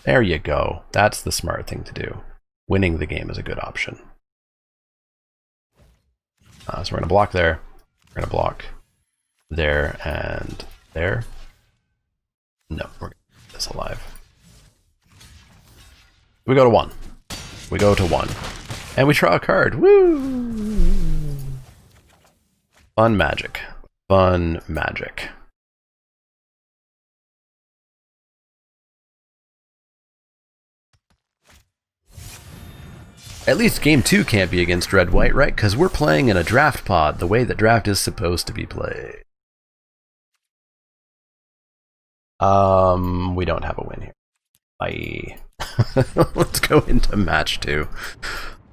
There you go. That's the smart thing to do. Winning the game is a good option. So we're going to block there. We're going to block there and there. No, we're going to keep this alive. We go to 1. We go to 1. And we draw a card. Woo! Fun magic. Fun magic. At least game 2 can't be against red-white, right? Because we're playing in a draft pod, the way that draft is supposed to be played. We don't have a win here. Bye. Let's go into match 2.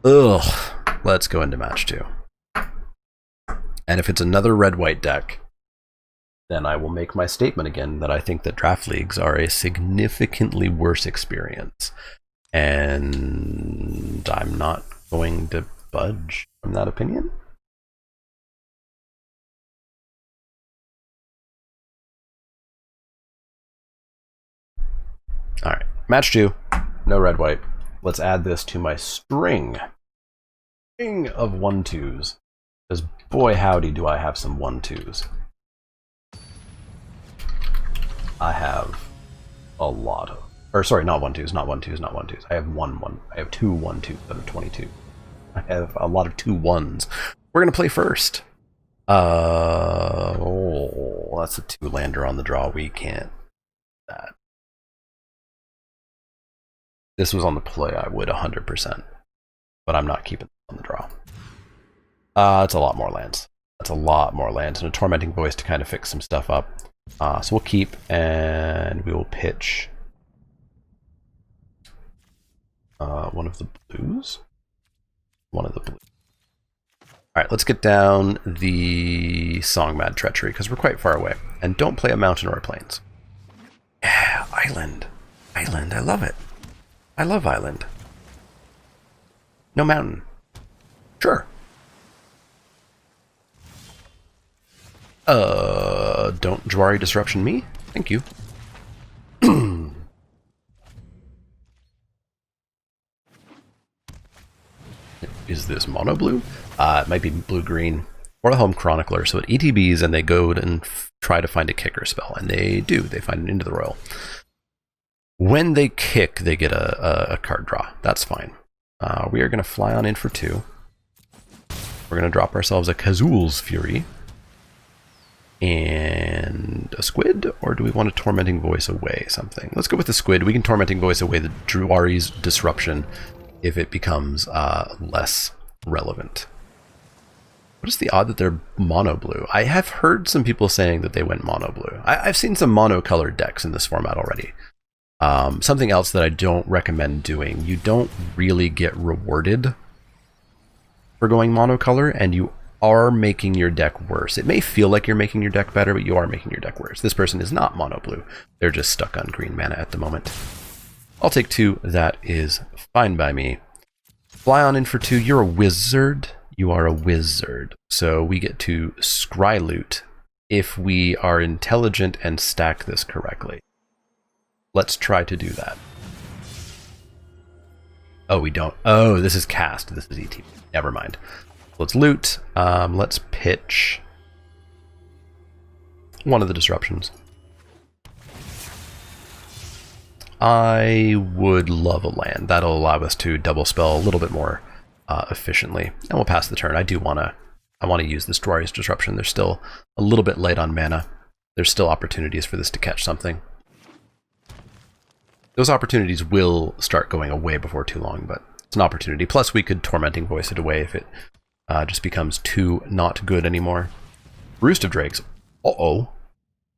Ugh. Let's go into match 2. And if it's another red-white deck, then I will make my statement again that I think that draft leagues are a significantly worse experience. And I'm not going to budge from that opinion. All right, match 2, no red-white. Let's add this to my string of 1-2s. Because boy howdy do I have some 1-2s. I have a lot of, or sorry, not 1-2s, not 1-2s, not 1-2s. I have I have 2 1-2s out of 22. I have a lot of 2-1s. We're gonna play first. Oh, that's a 2-lander on the draw. We can't do that. This was on the play, I would 100%, but I'm not keeping it on the draw. It's a lot more lands. That's a lot more lands, and a Tormenting Voice to kind of fix some stuff up. So we'll keep, and we will pitch one of the blues. One of the blues. All right, let's get down the Songmad Treachery, because we're quite far away. And don't play a mountain or a plains. Yeah, Island. Island, I love it. I love Island. No mountain. Sure. Don't Jwari Disruption me? Thank you. Is this mono blue? It might be blue-green. Or the Home Chronicler. So it ETBs and they go and try to find a kicker spell. And they do. They find it into the Royal. When they kick, they get a card draw. That's fine. We are going to fly on in for 2. We're going to drop ourselves a Kazul's Fury. And a Squid? Or do we want a Tormenting Voice away something? Let's go with the Squid. We can Tormenting Voice away the Jwari's Disruption if it becomes less relevant. What is the odd that they're mono blue? I have heard some people saying that they went mono blue. I've seen some mono colored decks in this format already. Something else that I don't recommend doing. You don't really get rewarded for going monocolor, and you are making your deck worse. It may feel like you're making your deck better, but you are making your deck worse. This person is not mono blue. They're just stuck on green mana at the moment. I'll take 2. That is fine by me. Fly on in for 2. You're a wizard. You are a wizard. So we get to scry loot if we are intelligent and stack this correctly. Let's try to do that. Oh, we don't. Oh, this is cast. This is ET. Never mind. Let's loot. Let's pitch one of the disruptions. I would love a land. That'll allow us to double spell a little bit more efficiently. And we'll pass the turn. I want to use this Jwari's Disruption. They're still a little bit light on mana. There's still opportunities for this to catch something. Those opportunities will start going away before too long, but it's an opportunity. Plus, we could Tormenting Voice it away if it just becomes too not good anymore. Roost of Drakes. Uh-oh.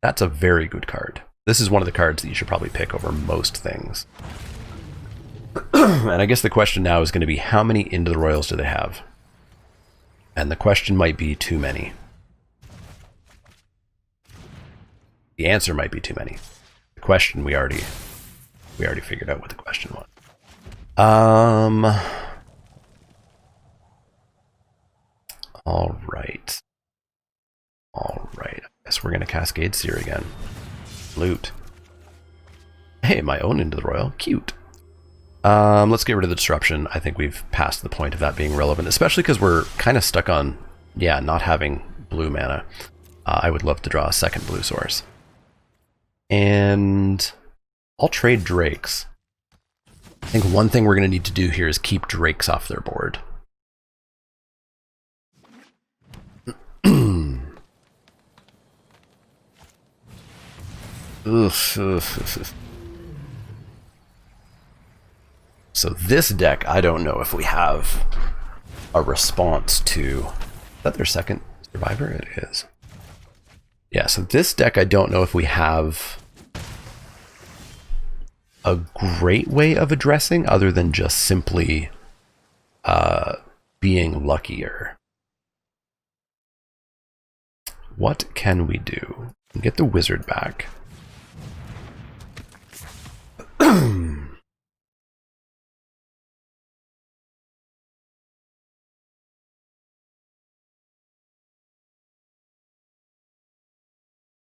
That's a very good card. This is one of the cards that you should probably pick over most things. And I guess the question now is going to be, how many Into the Royals do they have? And the question might be too many. The answer might be too many. The question we already figured out what the question was. All right. I guess we're gonna Cascade Seer again. Loot. Hey, my own Into the Royal. Cute. Let's get rid of the disruption. I think we've passed the point of that being relevant, especially because we're kind of stuck on, not having blue mana. I would love to draw a second blue source. And I'll trade Drakes. I think one thing we're going to need to do here is keep Drakes off their board. So so this deck, I don't know if we have a response to... Is that their second survivor? It is. Yeah, so this deck, I don't know if we have a great way of addressing other than just simply being luckier. What can we do? Get the wizard back.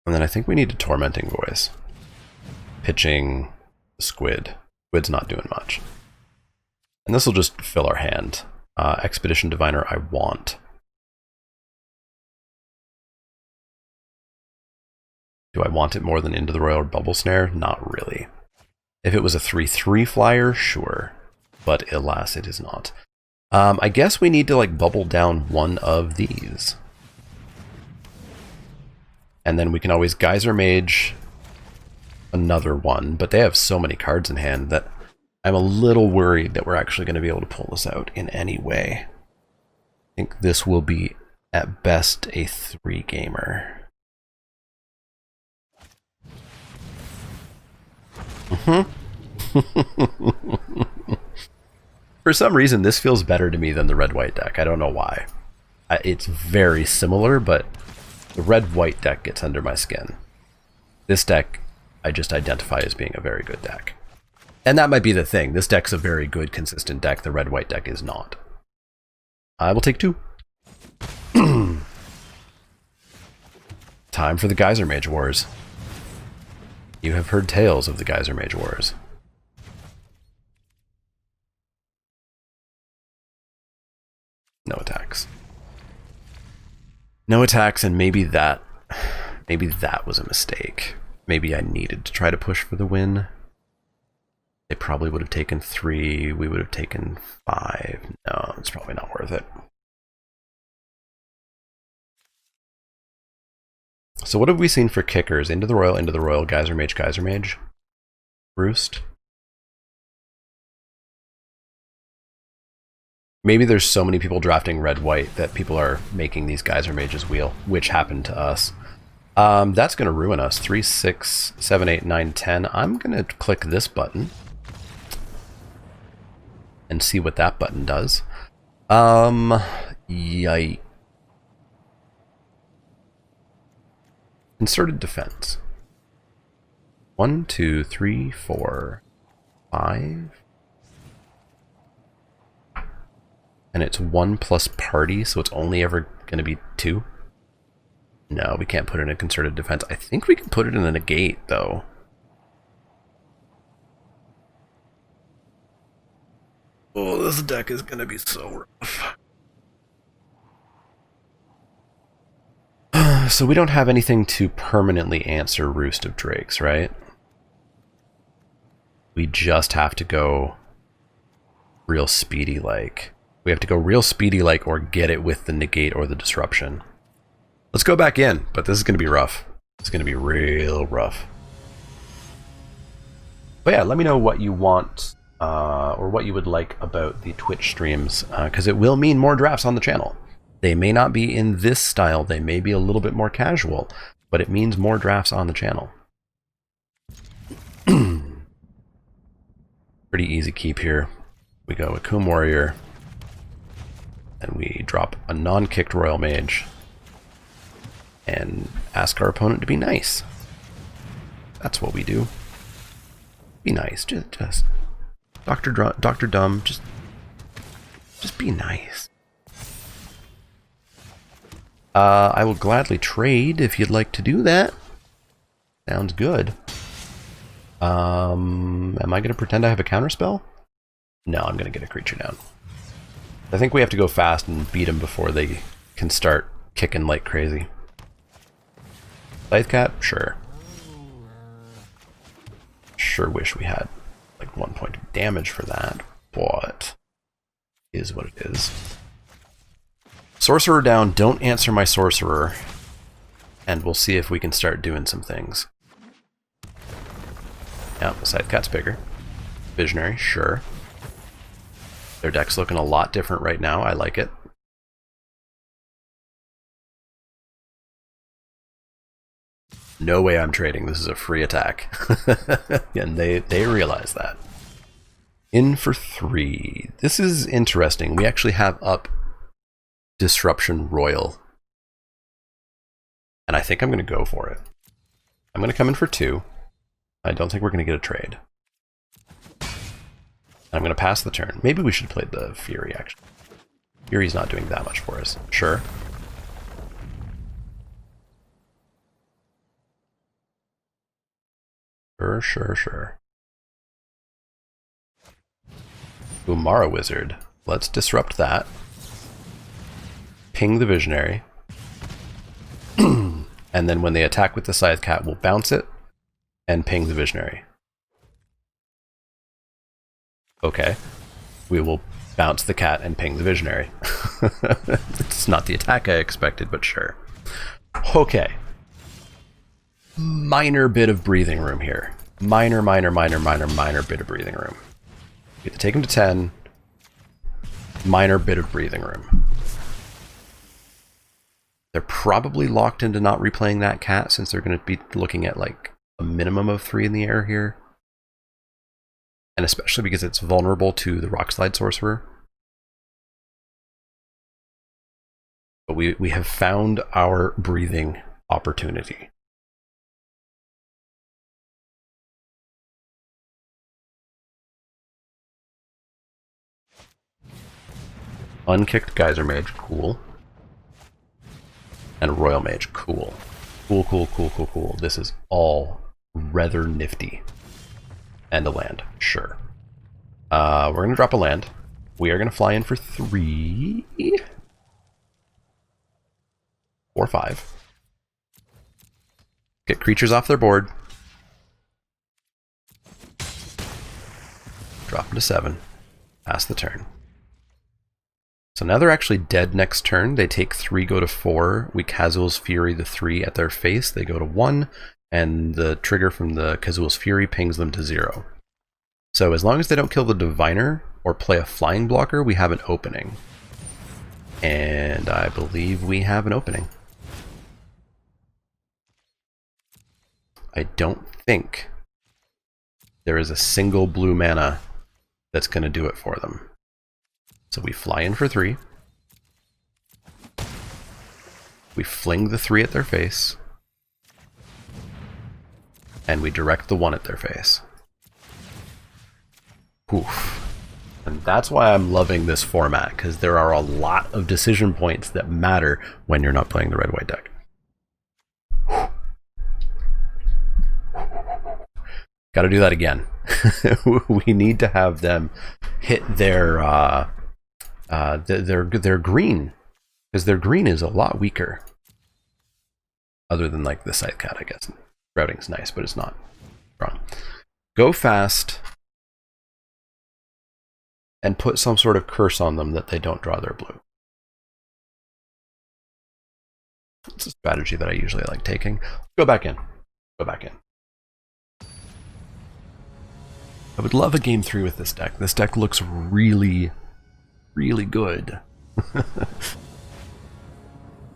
And then I think we need a Tormenting Voice. Pitching Squid. Squid's not doing much. And this will just fill our hand. Expedition Diviner I want. Do I want it more than Into the Royal or Bubble Snare? Not really. If it was a 3/3 flyer, sure. But alas, it is not. I guess we need to like bubble down one of these. And then we can always Geyser Mage another one, but they have so many cards in hand that I'm a little worried that we're actually going to be able to pull this out in any way. I think this will be, at best, a 3-gamer. For some reason, this feels better to me than the red-white deck. I don't know why. It's very similar, but the red-white deck gets under my skin. This deck, I just identify as being a very good deck. And that might be the thing. This deck's a very good, consistent deck. The red-white deck is not. I will take 2. Time for the Geyser Mage Wars. You have heard tales of the Geyser Mage Wars. No attacks. No attacks, and maybe that was a mistake. Maybe I needed to try to push for the win. They probably would have taken 3. We would have taken 5. No, it's probably not worth it. So what have we seen for kickers? Into the Royal, Geyser Mage, Roost. Maybe there's so many people drafting red-white that people are making these Geyser Mages wheel, which happened to us. That's going to ruin us. 3, 6, 7, 8, 9, 10. I'm going to click this button and see what that button does. Yikes. Concerted Defense. 1, 2, 3, 4, 5. And it's 1 plus party, so it's only ever going to be 2. No, we can't put it in a Concerted Defense. I think we can put it in a negate, though. Oh, this deck is going to be so rough. So we don't have anything to permanently answer Roost of Drakes, right? We just have to go real speedy-like. We have to go real speedy-like or get it with the negate or the disruption. Let's go back in, but this is going to be rough. It's going to be real rough. But yeah, let me know what you want or what you would like about the Twitch streams, because it will mean more drafts on the channel. They may not be in this style, they may be a little bit more casual, but it means more drafts on the channel. Pretty easy keep here. We go Akum Warrior, and we drop a non-kicked Royal Mage, and ask our opponent to be nice. That's what we do. Be nice, just Dr. Dumb, just be nice. I will gladly trade if you'd like to do that. Sounds good. Am I going to pretend I have a counterspell? No, I'm going to get a creature down. I think we have to go fast and beat them before they can start kicking like crazy. Scythecat? Sure. Sure wish we had like 1 point of damage for that, but it is what it is. Sorcerer down, don't answer my Sorcerer, and we'll see if we can start doing some things. Yeah, the Scythecat's bigger. Visionary, sure. Their deck's looking a lot different right now. I like it. No way I'm trading. This is a free attack. And they realize that. In for 3. This is interesting. We actually have up Disruption Royal. And I think I'm going to go for it. I'm going to come in for 2. I don't think we're going to get a trade. I'm going to pass the turn. Maybe we should play the Fury, actually. Fury's not doing that much for us. Sure. Sure. Umara Wizard. Let's disrupt that. Ping the Visionary. And then when they attack with the Scythe Cat, we'll bounce it and ping the Visionary. Okay. We will bounce the cat and ping the Visionary. It's not the attack I expected, but sure. Okay. Minor bit of breathing room here. Minor bit of breathing room. We have to take him to 10. Minor bit of breathing room. They're probably locked into not replaying that cat since they're going to be looking at like a minimum of 3 in the air here. And especially because it's vulnerable to the Rockslide Sorcerer. But we have found our breathing opportunity. Unkicked Geyser Mage, cool. And Royal Mage, cool. Cool. This is all rather nifty. And a land, sure. We're going to drop a land. We are going to fly in for 3. 4, 5. Get creatures off their board. Drop them to 7. Pass the turn. So now they're actually dead next turn. They take 3, go to 4. We Kazuul's Fury the 3 at their face. They go to 1, and the trigger from the Kazuul's Fury pings them to 0. So as long as they don't kill the Diviner or play a flying blocker, we have an opening. And I believe we have an opening. I don't think there is a single blue mana that's going to do it for them. So we fly in for 3. We fling the 3 at their face. And we direct the 1 at their face. Oof. And that's why I'm loving this format, because there are a lot of decision points that matter when you're not playing the red-white deck. Got to do that again. We need to have them hit their green, because their green is a lot weaker. Other than like the Scythe Cat, I guess. Routing's nice, but it's not strong. Go fast and put some sort of curse on them that they don't draw their blue. It's a strategy that I usually like taking. Go back in. Go back in. I would love a game 3 with this deck. This deck looks really, really good.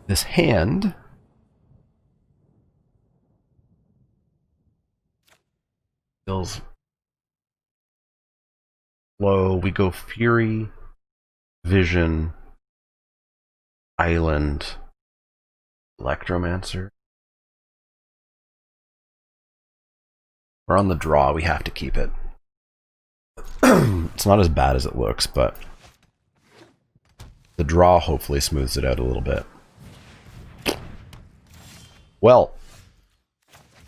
This hand feels low. We go Fury, Vision, Island, Electromancer. We're on the draw. We have to keep it. It's not as bad as it looks, but the draw hopefully smooths it out a little bit. Well,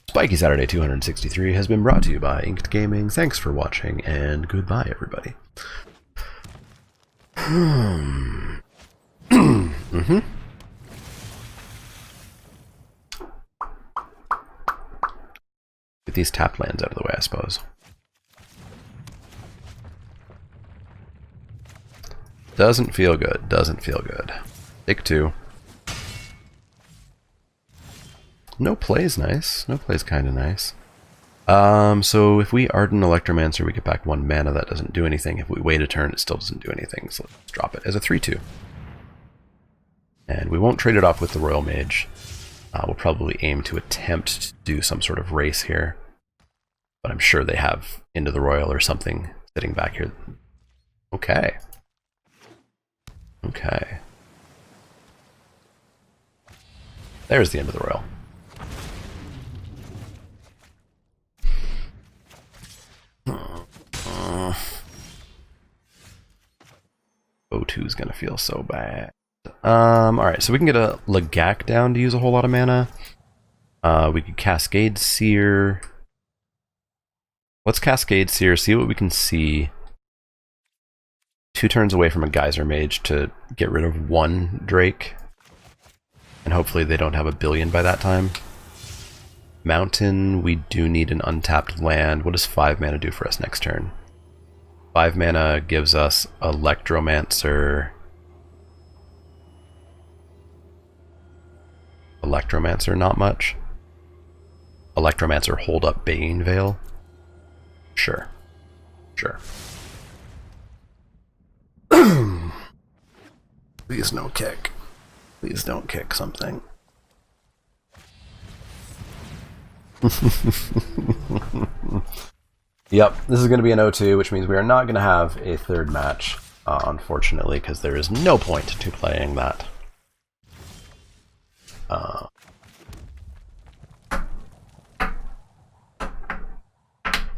Spikey Saturday 263 has been brought to you by Inked Gaming. Thanks for watching, and goodbye, everybody. Get these tap lands out of the way, I suppose. Doesn't feel good. Doesn't feel good. Take 2. No play's nice. No play's kind of nice. So if we Ardent Electromancer, we get back 1 mana. That doesn't do anything. If we wait a turn, it still doesn't do anything. So let's drop it as a 3/2. And we won't trade it off with the Royal Mage. We'll probably aim to attempt to do some sort of race here. But I'm sure they have Into the Royal or something sitting back here. Okay. Okay. There's the End of the Royal. O2 is gonna feel so bad. Alright, so we can get a Legak down to use a whole lot of mana. We could Cascade Seer. Let's Cascade Seer, see what we can see. 2 turns away from a Geyser Mage to get rid of 1 Drake. And hopefully they don't have a billion by that time. Mountain, we do need an untapped land. What does 5 mana do for us next turn? 5 mana gives us Electromancer. Electromancer, not much. Electromancer, hold up Bane Veil. Sure. Sure. Please no kick. Please don't kick something. Yep, this is going to be an O2, which means we are not going to have a 3rd match, unfortunately, because there is no point to playing that.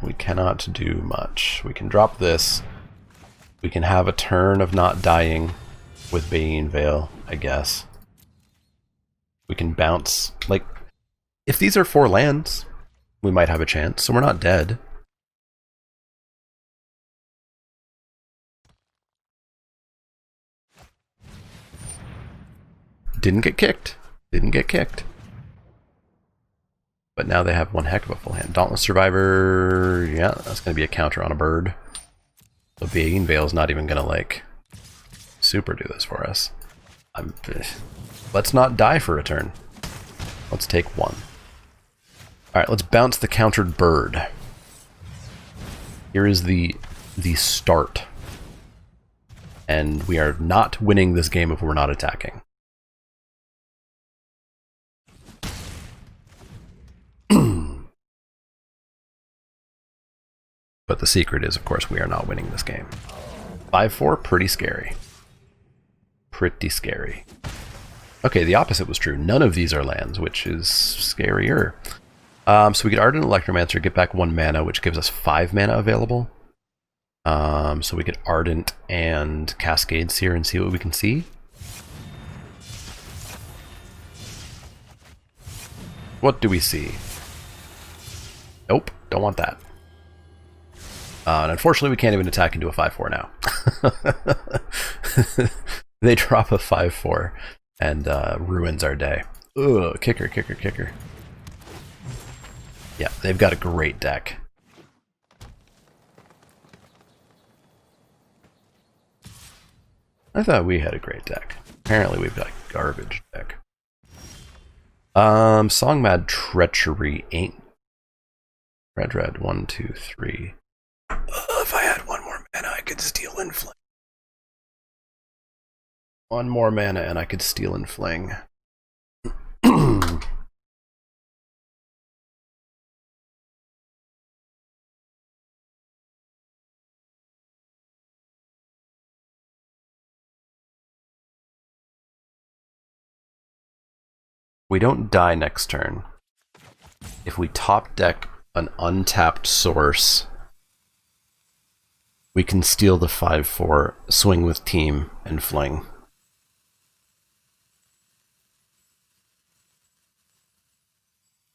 We cannot do much. We can drop this. We can have a turn of not dying with Bane Veil, I guess. We can bounce. Like, if these are 4 lands, we might have a chance, so we're not dead. Didn't get kicked. Didn't get kicked. But now they have one heck of a full hand. Dauntless Survivor, yeah, that's going to be a counter on a bird. The Bane Veil's not even going to, like, super do this for us. Let's not die for a turn. Let's take 1. Alright, let's bounce the countered bird. Here is the start. And we are not winning this game if we're not attacking. But the secret is, of course, we are not winning this game. 5/4, pretty scary. Pretty scary. Okay, the opposite was true. None of these are lands, which is scarier. So we get Ardent Electromancer, get back 1 mana, which gives us 5 mana available. So we get Ardent and Cascade Seer and see what we can see. What do we see? Nope, don't want that. And unfortunately, we can't even attack into a 5/4 now. They drop a 5/4 and ruins our day. Ugh, kicker, kicker, kicker. Yeah, they've got a great deck. I thought we had a great deck. Apparently we've got a garbage deck. Songmad Treachery ain't... Red, 1, 2, 3. If I had 1 more mana, I could steal and fling. 1 more mana and I could steal and fling. We don't die next turn. If we top deck an untapped source, we can steal the 5/4, swing with team, and fling.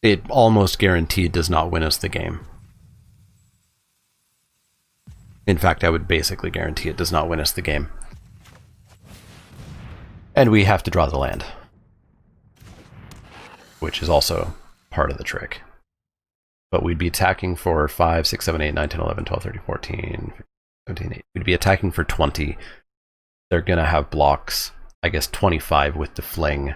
It almost guaranteed does not win us the game. In fact, I would basically guarantee it does not win us the game. And we have to draw the land, which is also part of the trick. But we'd be attacking for 5, 6, 7, 8, 9, 10, 11, 12, 13, 14, 17, 18. We'd be attacking for 20. They're going to have blocks, I guess 25 with the fling.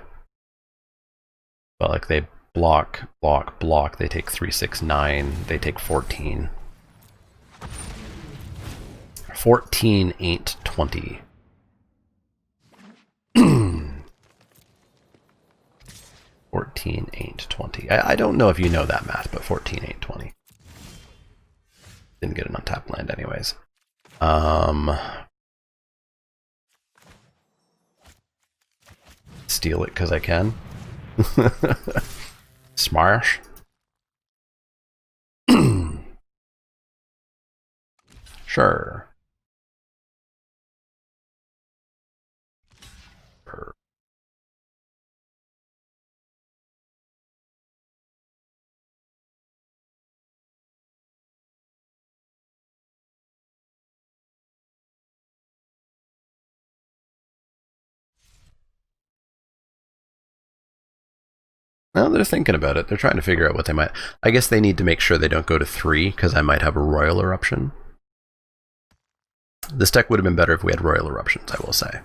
But like block, block, block. They take 3, 6, 9. They take 14. 14 ain't 20. 14 ain't 20. I don't know if you know that math, but 14 ain't 20. Didn't get an untapped land anyways. Steal it because I can. Smash. Sure. Well, they're thinking about it. They're trying to figure out what they might... I guess they need to make sure they don't go to 3, because I might have a Royal Eruption. This deck would have been better if we had Royal Eruptions, I will say.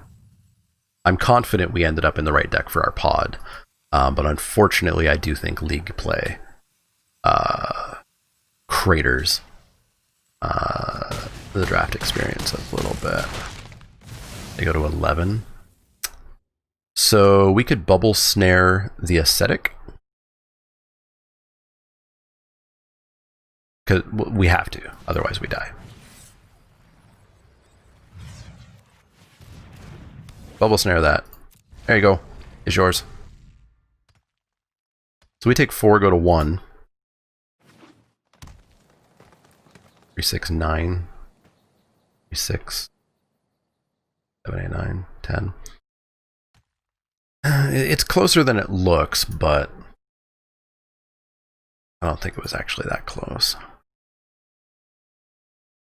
I'm confident we ended up in the right deck for our pod, but unfortunately I do think League play craters the draft experience a little bit. They go to 11. So we could Bubble Snare the Ascetic. Because we have to, otherwise we die. Bubble Snare that. There you go. It's yours. So we take 4, go to 1. 3, 6, 9. 3, 6. 7, 8, 9, 10. It's closer than it looks, but I don't think it was actually that close.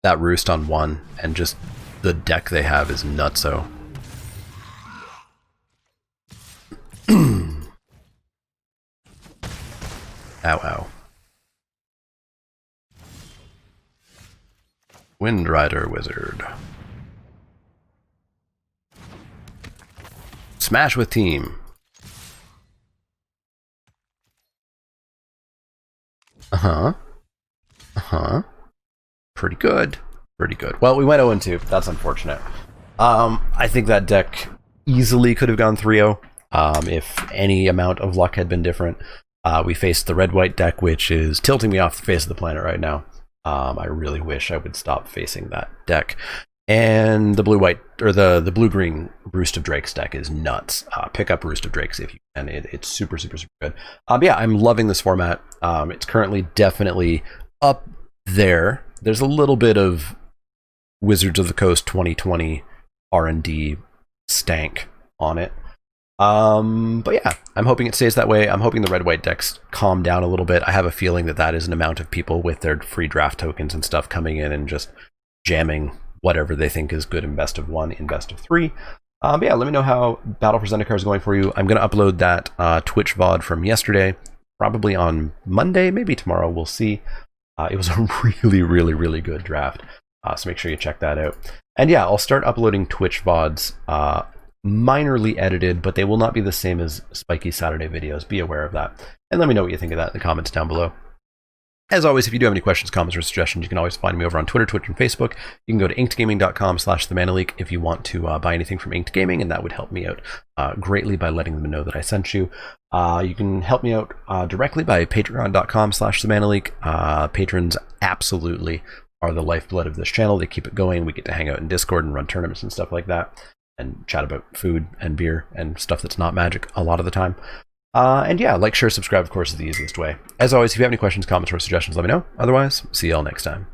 That roost on 1 and just the deck they have is nutso. Ow, ow. Wind Rider Wizard. Smash with team. Pretty good. Pretty good. Well, we went 0-2. That's unfortunate. I think that deck easily could have gone 3-0 if any amount of luck had been different. We faced the red-white deck, which is tilting me off the face of the planet right now. I really wish I would stop facing that deck. And the blue-white, or the blue-green Roost of Drakes deck is nuts. Pick up Roost of Drakes if you can. It's super, super, super good. Yeah, I'm loving this format. It's currently definitely up there. There's a little bit of Wizards of the Coast 2020 R&D stank on it. But yeah, I'm hoping it stays that way. I'm hoping the red-white decks calm down a little bit. I have a feeling that that is an amount of people with their free draft tokens and stuff coming in and just jamming whatever they think is good in best of 1 in best of 3. But yeah, let me know how Battle for Zendikar is going for you. I'm going to upload that Twitch VOD from yesterday, probably on Monday, maybe tomorrow, we'll see. It was a really, really, really good draft, so make sure you check that out. And yeah, I'll start uploading Twitch VODs, minorly edited, but they will not be the same as Spikey Saturday videos. Be aware of that. And let me know what you think of that in the comments down below. As always, if you do have any questions, comments, or suggestions, you can always find me over on Twitter, Twitch, and Facebook. You can go to inkedgaming.com/themanaleak if you want to buy anything from Inked Gaming, and that would help me out greatly by letting them know that I sent you. You can help me out directly by patreon.com/themanaleak. Patrons absolutely are the lifeblood of this channel. They keep it going. We get to hang out in Discord and run tournaments and stuff like that, and chat about food and beer and stuff that's not magic a lot of the time. And yeah, like, share, subscribe, of course, is the easiest way. As always, if you have any questions, comments, or suggestions, let me know. Otherwise, see y'all next time.